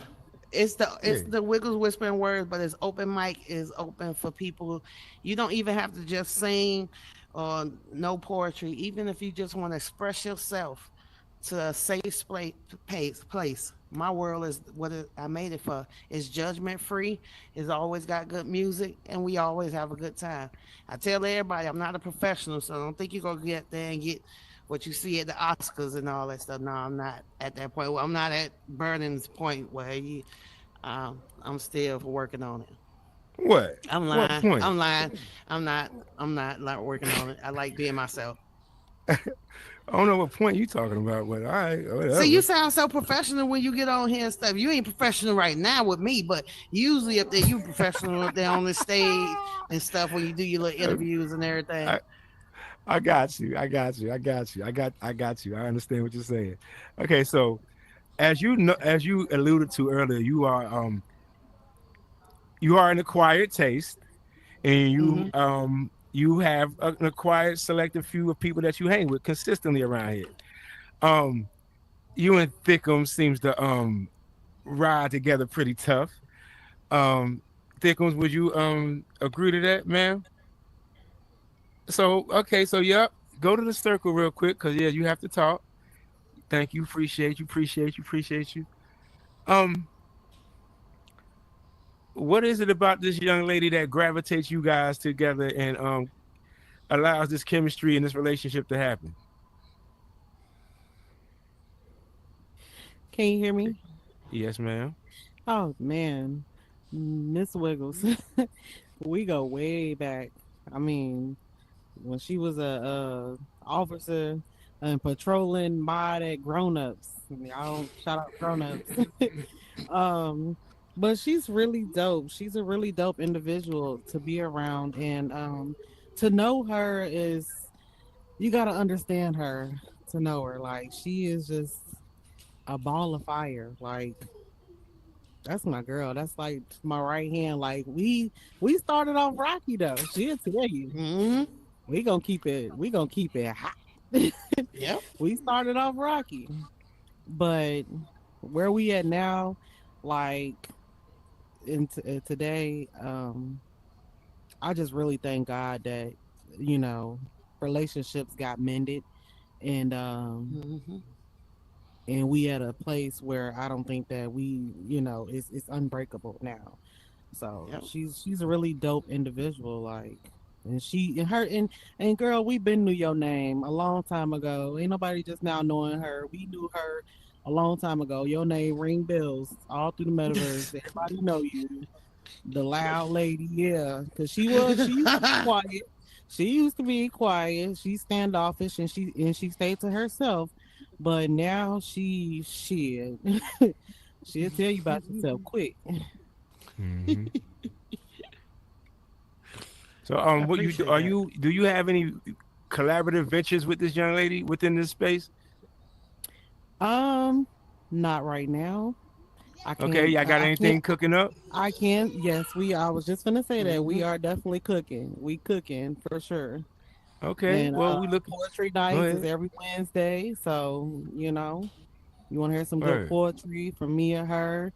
It's the Yeah. it's the Wiggles whispering words, but it's open mic is open for people. You don't even have to just sing or no poetry. Even if you just want to express yourself to a safe place. My world is I made it for. It's judgment free. It's always got good music, and we always have a good time. I tell everybody I'm not a professional, so don't think you're gonna get there and get what you see at the Oscars and all that stuff. No, I'm not at that point. Well, I'm not at Burden's point where I'm still working on it. What? I'm What lying. point? I'm lying. I'm not. I'm not like working on it. I like being myself. I don't know what point you talking about, but all right, See, you whatever. sound so professional when you get on here and stuff. You ain't professional right now with me, but usually up there you professional up there on the stage and stuff when you do your little I, interviews and everything. I, I got you. I got you. I got you. I got you. I understand what you're saying. Okay, so as you know, as you alluded to earlier, you are an acquired taste, and Mm-hmm. you have an acquired selective few of people that you hang with consistently around here. Um, you and Thickum seems to ride together pretty tough. Um, Thickums, would you agree to that, ma'am? So okay, so yep, go to the circle real quick, cause yeah, you have to talk. Thank you, appreciate you. Um, what is it about this young lady that gravitates you guys together and allows this chemistry and this relationship to happen? Can you hear me? Yes, ma'am. Oh man, Miss Wiggles, we go way back. I mean, when she was a officer and patrolling mod at Grown Ups. Y'all shout out Grown Ups. um, but she's really dope. She's a really dope individual to be around, and to know her is you got to understand her to know her. Like she is just a ball of fire. Like that's my girl. That's like my right hand. Like we started off rocky though. She'll tell you. Mm-hmm. We gonna keep it hot. Yep. We started off rocky, but where we at now, like today, I just really thank God that you know relationships got mended, and Mm-hmm. and we at a place where I don't think that we it's unbreakable now. So Yep. she's a really dope individual, like, and she and her and girl, we been knew your name a long time ago. Ain't nobody just now knowing her. We knew her a long time ago. Your name ring bells all through the metaverse. Everybody know you, the loud lady, yeah, because she used to be quiet. She used to be quiet. She's standoffish and she stayed to herself. But now she'll tell you about yourself quick. Hmm. So I what you appreciate are that. you do you have any collaborative ventures with this young lady within this space? Um, Not right now. I Okay, can't. y'all got I can't. anything cooking up? I can't. Yes, we. I was just gonna say that Mm-hmm. we are definitely cooking. We cooking for sure. Okay, And well we looking. poetry Go nights is ahead. every Wednesday. So you want to hear some good Word. poetry from me or her.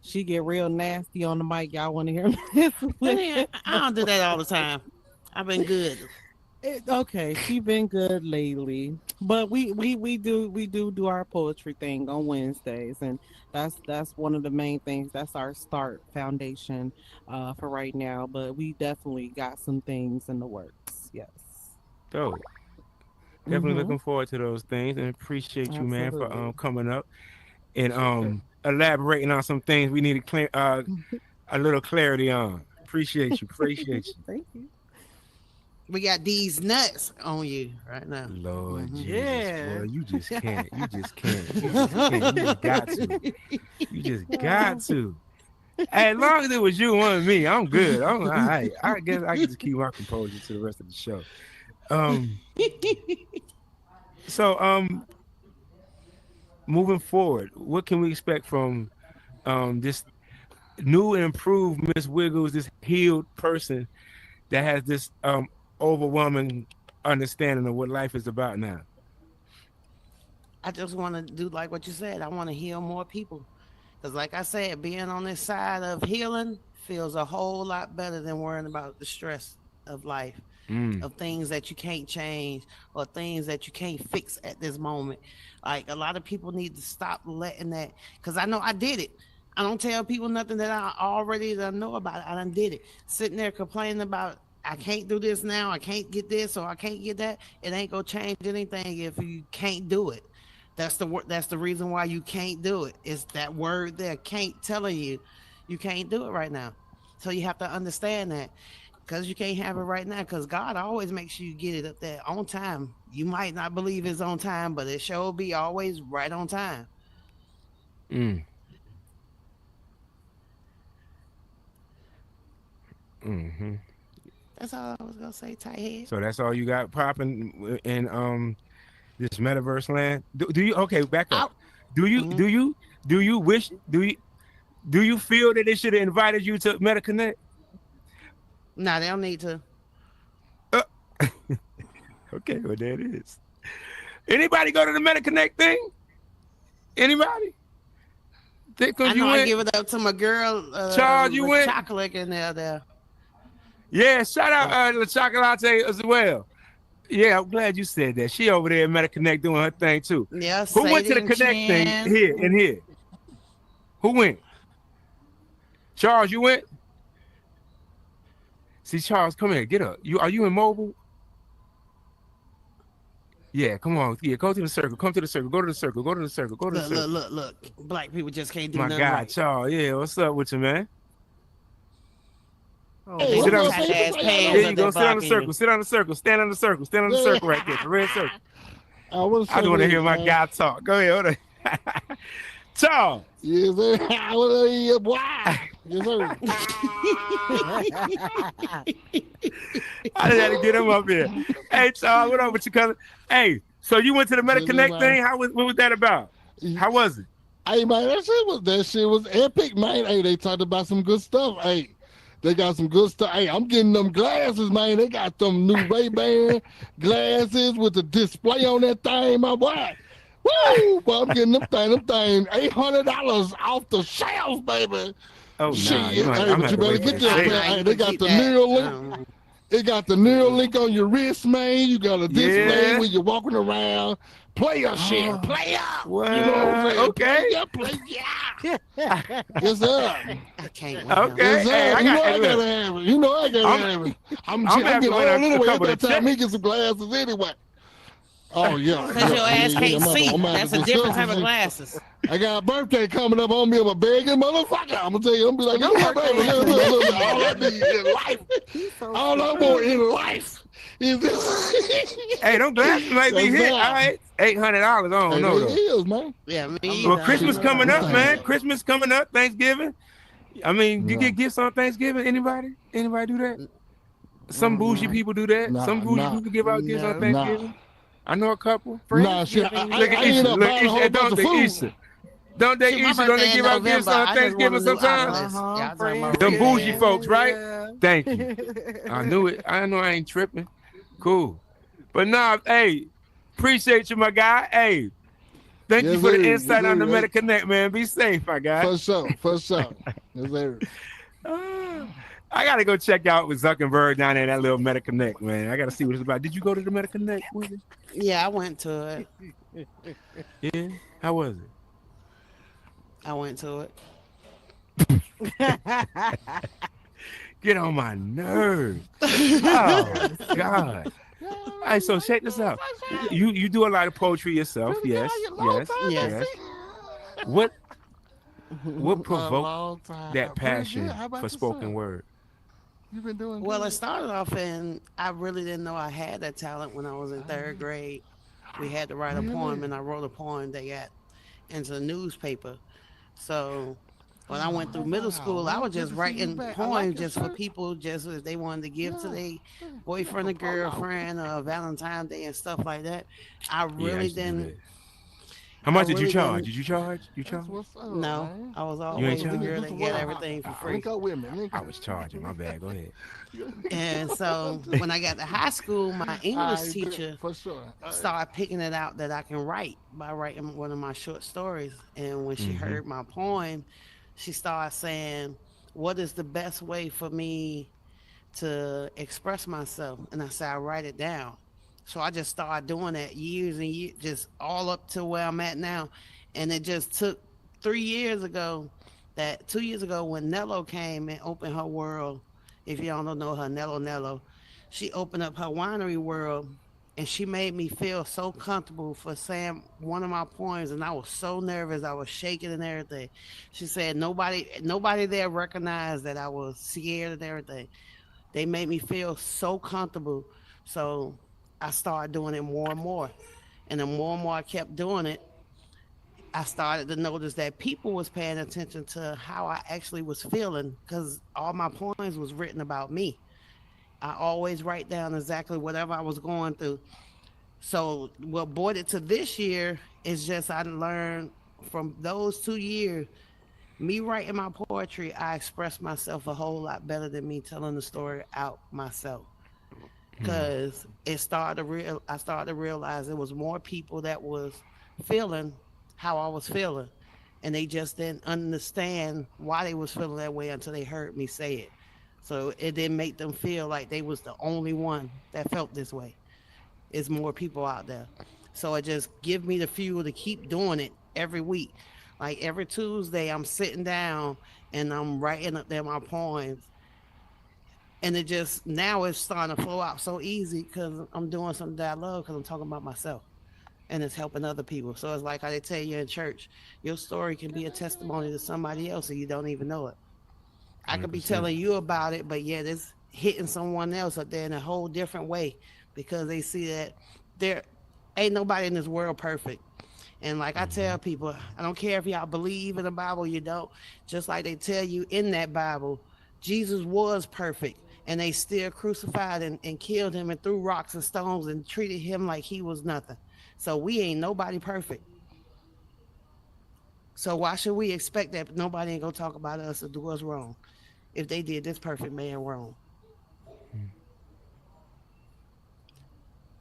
She get real nasty on the mic. Y'all want to hear Miss And then, I Wiggles? don't do that all the time. I've been good. Okay, she been good lately, but we do our poetry thing on Wednesdays, and that's one of the main things. That's our start foundation, for right now. But we definitely got some things in the works. Yes. Dope. Definitely Mm-hmm. looking forward to those things and appreciate you, man, for Absolutely. coming up and Sure. elaborating on some things we need to clear a little clarity on. Appreciate you. Appreciate you. Thank you. We got these nuts on you right now. Lord Mm-hmm. Jesus, boy, Yeah. you just can't. You just can't. You just can't. You just got to. You just got to. As long as it was you and me, I'm good. I'm all right. I guess I can just keep my composure to the rest of the show. Um, so moving forward, what can we expect from this new and improved Miss Wiggles, this healed person that has this overwhelming understanding of what life is about now? I just want to do like what you said. I want to heal more people. Because, like I said, being on this side of healing feels a whole lot better than worrying about the stress of life, Mm. of things that you can't change or things that you can't fix at this moment. Like, a lot of people need to stop letting that, because I know I did it. I don't tell people nothing that I already done know about it. I done did it. Sitting there complaining about, I can't do this now, I can't get this or I can't get that. It ain't gonna change anything if you can't do it. That's the word. That's the reason why you can't do it. It's that word there, can't, telling you you can't do it right now. So you have to understand that, because you can't have it right now. Because God always makes sure you get it up there on time. You might not believe it's on time, but it sure be always right on time. Mm. Hmm. That's all I was gonna say, tight head. So that's all you got popping in this metaverse land. Do you okay? Back up. Out. Do you Mm-hmm. do you Do you wish? Do you feel that they should have invited you to MetaConnect? No, they don't need to. Okay, well there it is. Anybody go to the MetaConnect thing? Anybody? I know I give it up to my girl. Charles, you went? Chocolate in there. Yeah, shout out La Chocolate as well. Yeah, I'm glad you said that. She over there at MetaConnect doing her thing too. Yeah, Who went to the Connect thing here? Who went? Charles, you went? See, Charles, come here. Get up. Are you in mobile? Yeah, come on. Yeah, go to the circle. Come to the circle. Go to the circle. Go to the circle. Go to the circle. Look. Black people just can't do My nothing God, right. Charles. Yeah, what's up with you, man? Hey, sit on, tight ass pants there you up go. there Sit on the blocking circle. you. Sit on the circle. Stand on the circle. Stand on the circle right there. The red circle. I want to hear my guy talk. Go ahead. Hold on. Charles. Yes, sir. I want to hear boy. Yes, sir. I just had to get him up here. Hey, Charles, what up with you, cousin? Hey, so you went to the MetaConnect thing? What was that about? How was it? Hey, man, that shit was epic, man. Hey, they talked about some good stuff. Hey, they got some good stuff. Hey, I'm getting them glasses, man. They got them new Ray-Ban glasses with the display on that thing, my boy. Woo! Boy, I'm getting them thing $800 off the shelves, baby. Oh, shit. nah, Hey, but you better get this, man. Hey, they got the neural link. It got the neural link on your wrist, man. You got a display when you're walking around. Player shit. Player. What? You know what I'm saying? Okay. Player. Yes, sir. I can't. Okay. Yes, sir. Hey, I gotta have it. You know I gotta have it. I'm getting old anyway. I gotta time me get some glasses anyway. Oh, yeah. Because your ass can't see. I'm That's a different type of glasses. I got a birthday coming up on me. I'm a begging motherfucker. I'm going to tell you. I'm going to be like, look, all I need in life. All I want in life is this. Hey, them glasses might be hit. All right. $800. I don't know, though. It is, man. Yeah, me. Well, Christmas coming up, man. Christmas coming up. Thanksgiving. I mean, you get gifts on Thanksgiving? Anybody? Anybody do that? Some bougie people do that. Some bougie people give out gifts on Thanksgiving. I know a couple. Nah, shit. I ain't up buying a whole bunch of food. Don't they give out gifts on Thanksgiving sometimes? Them bougie folks, right? Thank you. I knew it. I know I ain't tripping. Cool. But nah, hey, appreciate you, my guy. Hey, thank you for the insight on the MetaConnect, man. Be safe, my guy. For sure. Yes, sir. I gotta go check out with Zuckerberg down there in that little MetaConnect, man. I gotta see what it's about. Did you go to the MetaConnect with it? Yeah, I went to it. Yeah? How was it? I went to it. Get on my nerves. Oh, God. All right, so check this out. You do a lot of poetry yourself. Yes. What provoked that passion for spoken word? You've been doing Well, it started off I really didn't know I had that talent when I was in third grade. We had to write a poem, and I wrote a poem that got into the newspaper. So when I went through middle school, I was just writing poems just for people, just if they wanted to give to their boyfriend or girlfriend or Valentine's Day and stuff like that. I really didn't. How much did you charge? Did you charge? No, I was always the girl that get everything for free. I was charging. My bad. Go ahead. And so when I got to high school, my English teacher started picking it out that I can write by writing one of my short stories. And when she heard my poem, she started saying, "What is the best way for me to express myself?" And I said, "I write it down." So I just started doing that years and years, just all up to where I'm at now. And it just took 2 years ago when Nello came and opened her world. If y'all don't know her, Nello, she opened up her winery world, and she made me feel so comfortable for saying one of my poems. And I was so nervous. I was shaking and everything. She said nobody there recognized that I was scared and everything. They made me feel so comfortable. So I started doing it more and more. And the more and more I kept doing it, I started to notice that people was paying attention to how I actually was feeling, because all my poems was written about me. I always write down exactly whatever I was going through. So what brought it to this year is just I learned from those 2 years, me writing my poetry, I express myself a whole lot better than me telling the story out myself. Cause I started to realize there was more people that was feeling how I was feeling, and they just didn't understand why they was feeling that way until they heard me say it. So it didn't make them feel like they was the only one that felt this way. It's more people out there. So it just give me the fuel to keep doing it every week. Like every Tuesday, I'm sitting down and I'm writing up there my poems, and it just now it's starting to flow out so easy because I'm doing something that I love because I'm talking about myself and it's helping other people. So it's like how they tell you in church, your story can be a testimony to somebody else and you don't even know it. I could be 100%. telling you about it, but yet it's hitting someone else up there in a whole different way because they see that there ain't nobody in this world perfect. And like I Hmm. tell people, I don't care if y'all believe in the Bible or you don't, just like they tell you in that Bible, Jesus was perfect. And they still crucified and killed him and threw rocks and stones and treated him like he was nothing. So we ain't nobody perfect. So why should we expect that nobody ain't gonna talk about us or do us wrong if they did this perfect man wrong?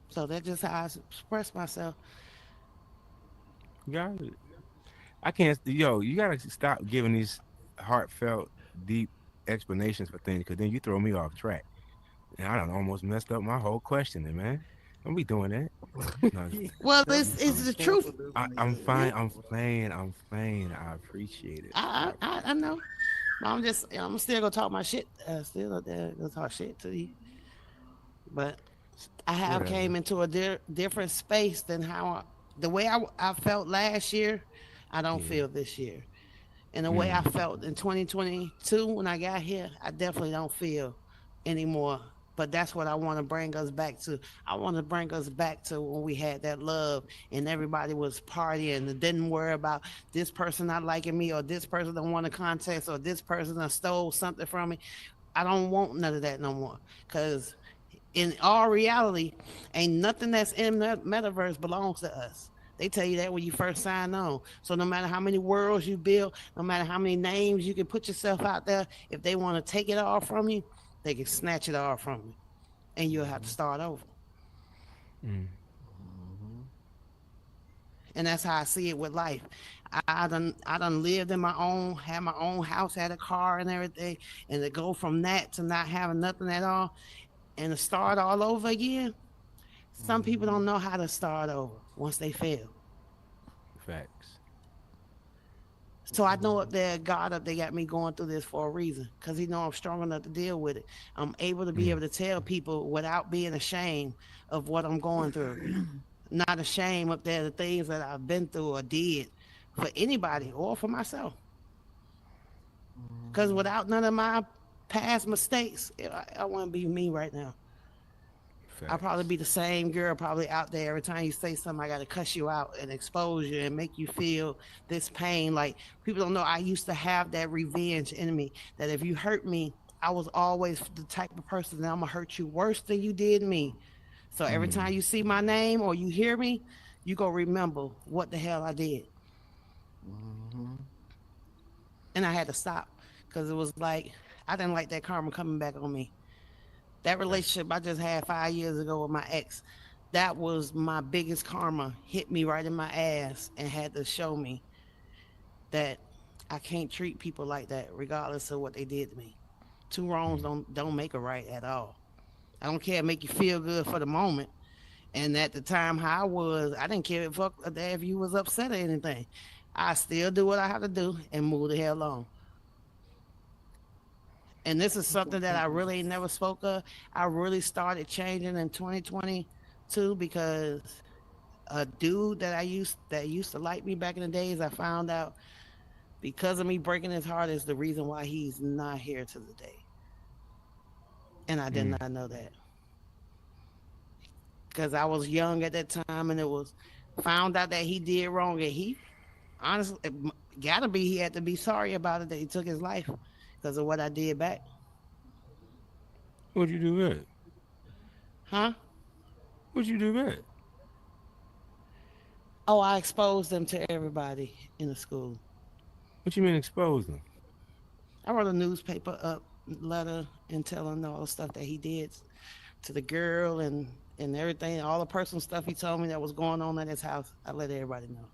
So that's just how I express myself. Got it. I can't. Yo, you gotta stop giving these heartfelt, deep explanations for things, because then you throw me off track, and I done almost messed up my whole questioning, man. Don't be doing that. No, Well, Tell me it's something the truth. careful this I'm nigga. fine. I'm playing. I'm playing. I appreciate it. I know. I'm still gonna talk my shit. Still up there gonna talk shit to you. But I have Whatever. came into a different space than how the way I felt last year. I don't Yeah. feel this year, and the way I Mm. felt in 2022 when I got here, I definitely don't feel anymore. But that's what I want to bring us back to. I want to bring us back to when we had that love and everybody was partying and didn't worry about this person not liking me or this person don't want a contest or this person done stole something from me. I don't want none of that no more. Cause in all reality, ain't nothing that's in that metaverse belongs to us. They tell you that when you first sign on. So no matter how many worlds you build, no matter how many names you can put yourself out there, if they want to take it all from you, they can snatch it all from you, and you'll have to start over. Mm. And that's how I see it with life. I done lived in my own, had my own house, had a car and everything, and to go from that to not having nothing at all, and to start all over again. Some people don't know how to start over once they fail. Facts. So I know up there, God up there got me going through this for a reason, because He know I'm strong enough to deal with it. I'm able to be Mm. able to tell people without being ashamed of what I'm going through. Not ashamed up there the things that I've been through or did for anybody or for myself. Because without none of my past mistakes, I wouldn't be me right now. I'll probably Facts. be the same girl probably out there. Every time you say something, I got to cuss you out and expose you and make you feel this pain. Like people don't know, I used to have that revenge in me. That if you hurt me, I was always the type of person that I'm gonna hurt you worse than you did me. So every Mm. time you see my name or you hear me, you go remember what the hell I did. And I had to stop because it was like I didn't like that karma coming back on me. That Facts. relationship I just had 5 years ago with my ex, that was my biggest karma. Hit me right in my ass and had to show me that I can't treat people like that, regardless of what they did to me. Two wrongs Mm. don't make a right at all. I don't care, make you feel good for the moment. And at the time how I was, I didn't care if you was upset or anything. I still do what I have to do and move the hell on. And this is something that I really ain't never spoke of. I really started changing in 2022 because a dude that used to like me back in the days, I found out because of me breaking his heart is the reason why he's not here to the day. And I did Mm. not know that because I was young at that time, and it was found out that he did wrong, and he honestly gotta be he had to be sorry about it that he took his life because of what I did back, What'd you do good? huh? What'd you do good? Oh, I exposed them to everybody in the school. What you mean expose them? I wrote a newspaper up letter and telling all the stuff that he did to the girl and everything, all the personal stuff he told me that was going on at his house. I let everybody know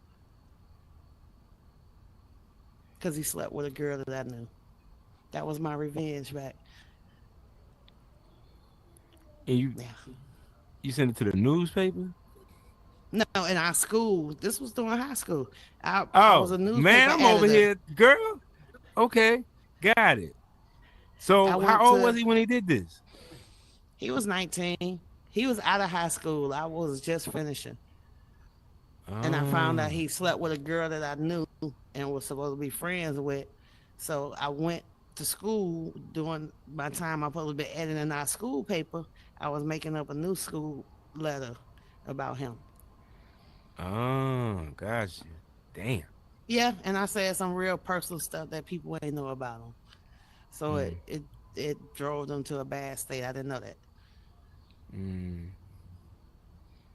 because he slept with a girl that I knew. That was my revenge back. And you Yeah. you sent it to the newspaper? No, in our school. This was during high school. I was Oh, a man, newspaper I'm over editor. here, girl. Okay, got it. I So went how old to. was he when he did this? He was 19. He was out of high school. I was just finishing. And I found out Oh, he slept with a girl that I knew and was supposed to be friends with. So I went to school during my time. I supposed to be editing our school paper. I was making up a new school letter about him. oh, gotcha. Damn. Yeah, and I said some real personal stuff that people ain't know about him. So Mm, it drove them to a bad state. I didn't know that. mm,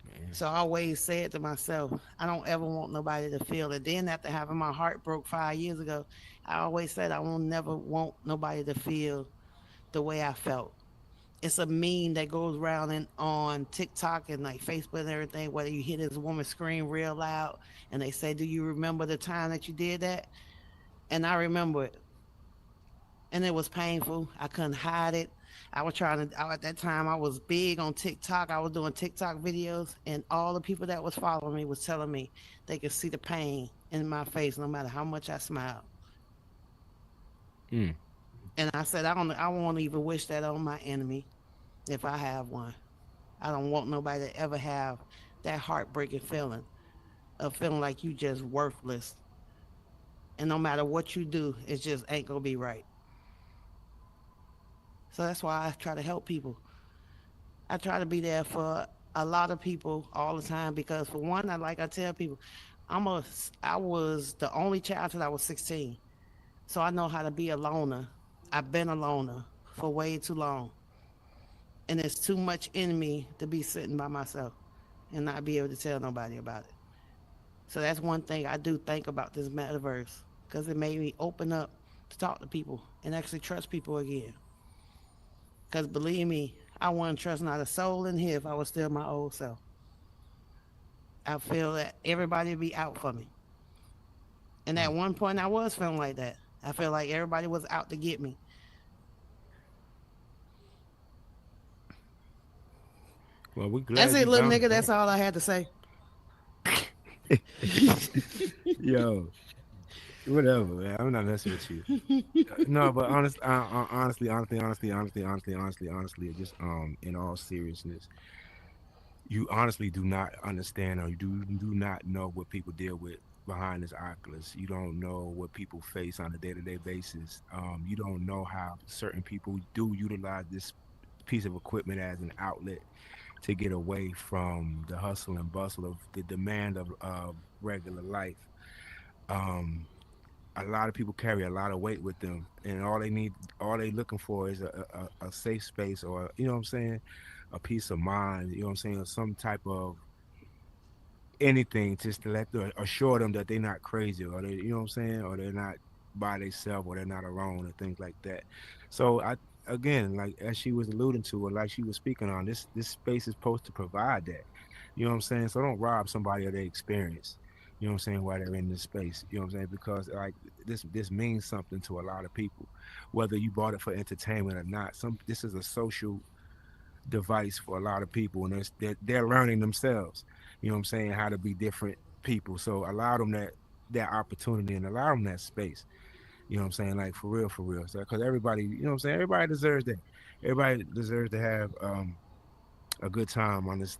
man. So I always said to myself, I don't ever want nobody to feel it. Then after having my heart broke 5 years ago, I always said I will never want nobody to feel the way I felt. It's a meme that goes around and on TikTok and like Facebook and everything, whether you hear this woman scream real loud and they say, do you remember the time that you did that? And I remember it. And it was painful. I couldn't hide it. I was trying to. At that time, I was big on TikTok. I was doing TikTok videos, and all the people that was following me was telling me they could see the pain in my face, no matter how much I smiled. Mm. And I said, I don't. I won't even wish that on my enemy if I have one. I don't want nobody to ever have that heartbreaking feeling of feeling like you just worthless, and no matter what you do, it just ain't gonna be right. So that's why I try to help people. I try to be there for a lot of people all the time because for one, I tell people, I was the only child till I was 16. So I know how to be a loner. I've been a loner for way too long. And there's too much in me to be sitting by myself and not be able to tell nobody about it. So that's one thing I do think about this metaverse because it made me open up to talk to people and actually trust people again. Because believe me, I wouldn't trust not a soul in here if I was still my old self. I feel that everybody would be out for me. And at one point, I was feeling like that. I felt like everybody was out to get me. Well, we're That's glad it, you little bounced nigga. That's back. all I had to say. Yo, whatever, man. I'm not messing with you. No, but honestly, just in all seriousness, you honestly do not understand or you do not know what people deal with behind this Oculus. You don't know what people face on a day-to-day basis. You don't know how certain people do utilize this piece of equipment as an outlet to get away from the hustle and bustle of the demand of regular life. Um, a lot of people carry a lot of weight with them, and all they looking for is a safe space, or you know what I'm saying, a peace of mind. You know what I'm saying, or some type of anything just to assure them that they're not crazy, or they, you know what I'm saying, or they're not by themselves, or they're not alone, and things like that. So I again, like as she was alluding to, or like she was speaking on, this space is supposed to provide that. You know what I'm saying? So don't rob somebody of their experience. You know what I'm saying, while they're in this space. You know what I'm saying? Because like this means something to a lot of people, whether you bought it for entertainment or not. This is a social device for a lot of people, and they're learning themselves. You know what I'm saying? How to be different people. So allow them that opportunity and allow them that space. You know what I'm saying? Like for real. So because everybody, you know what I'm saying? Everybody deserves that. Everybody deserves to have a good time on this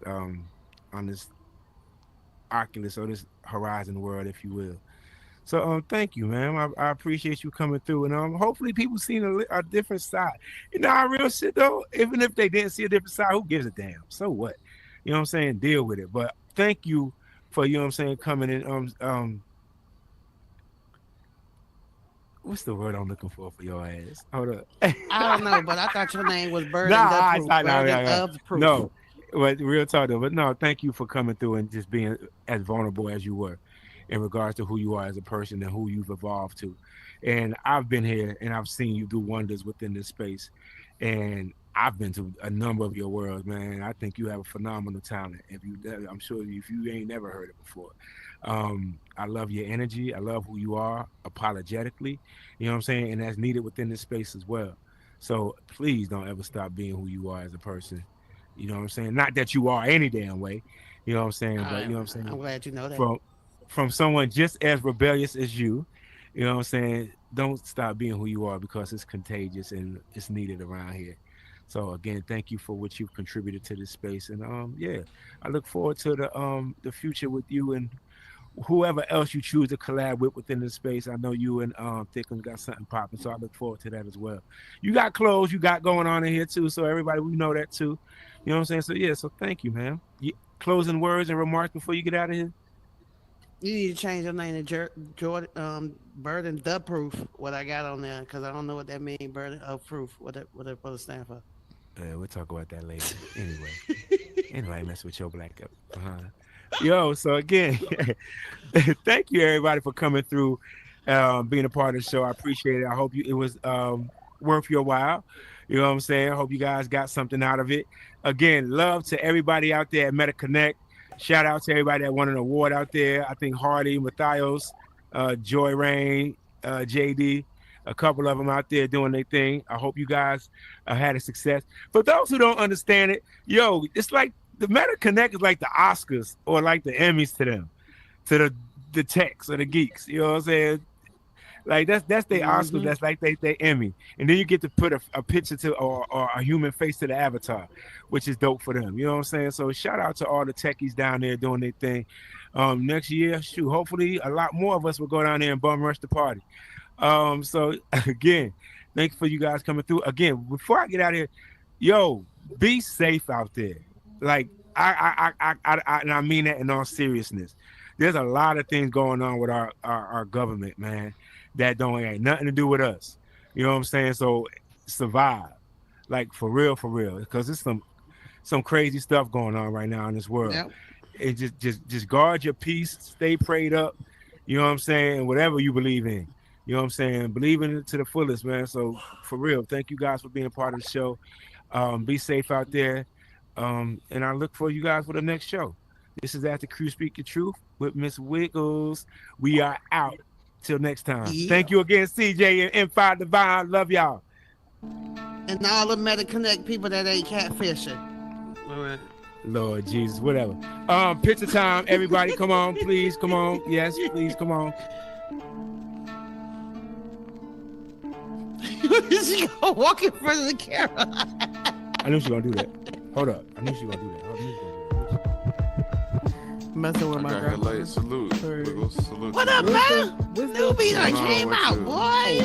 Oculus or this Horizon world, if you will. So thank you, man. I appreciate you coming through, and hopefully people seen a different side. You know, our real shit though. Even if they didn't see a different side, who gives a damn? So what? You know what I'm saying? Deal with it. But thank you for, you know what I'm saying, coming in. What's the word I'm looking for your ass? Hold up. I don't know, but I thought your name was Nah, Burden the Proof. nah, Burden nah, nah. of Proof. No, But real talk though. But no, thank you for coming through and just being as vulnerable as you were in regards to who you are as a person and who you've evolved to. And I've been here and I've seen you do wonders within this space. And I've been to a number of your worlds, man. I think you have a phenomenal talent. I'm sure if you ain't never heard it before. I love your energy. I love who you are apologetically. You know what I'm saying? And that's needed within this space as well. So please don't ever stop being who you are as a person. You know what I'm saying? Not that you are any damn way. You know what I'm saying? But you know what I'm saying? I'm glad you know that. From someone just as rebellious as you know what I'm saying? Don't stop being who you are because it's contagious and it's needed around here. So again, thank you for what you've contributed to this space. And yeah, I look forward to the future with you and whoever else you choose to collab with within this space. I know you and Thickums got something popping, so I look forward to that as well. You got clothes you got going on in here too, so everybody, we know that too. You know what I'm saying? So yeah, so thank you, man. Closing words and remarks before you get out of here. You need to change your name to Jordan Burden the Proof. What I got on there, because I don't know what that means. Burden of Proof. What it stand for? We'll talk about that later. Anyway, mess with your black up. Yo, so again, thank you everybody for coming through, being a part of the show. I appreciate it. I hope it was worth your while. You know what I'm saying? I hope you guys got something out of it. Again, love to everybody out there at MetaConnect. Shout out to everybody that won an award out there. I think Hardy, Matthias, Joy Rain, JD, a couple of them out there doing their thing. I hope you guys had a success. For those who don't understand it, yo, it's like the MetaConnect is like the Oscars or like the Emmys to them, to the techs or the geeks. You know what I'm saying? Like that's their Oscars. That's like they Emmy, and then you get to put a picture to or a human face to the avatar, which is dope for them. You know what I'm saying? So shout out to all the techies down there doing their thing. Next year, hopefully a lot more of us will go down there and bum rush the party. So again, thanks for you guys coming through. Again, before I get out of here, yo, be safe out there. Like I and I mean that in all seriousness. There's a lot of things going on with our government, man, that don't have nothing to do with us. You know what I'm saying? So survive, like for real, because there's some crazy stuff going on right now in this world. Yep. And just guard your peace, stay prayed up. You know what I'm saying? Whatever you believe in. You know what I'm saying? Believe in it to the fullest, man. So for real, thank you guys for being a part of the show. Be safe out there. And I look for you guys for the next show. This is After Crew Speak the Truth with Miss Wiggles. We are out. Till next time. Yeah. Thank you again, CJ and M5 Divine. Love y'all. And all the MetaConnect people that ain't catfishing. All right. Lord Jesus, whatever. Picture time, everybody. Come on, please. Come on. Yes, please. Come on. She gonna walk in front of the camera. I knew she gonna do that. Hold up. I knew she gonna do that. Messing with my girl. Late. Salute. Salute. What up, man? Newbie done came out, boy.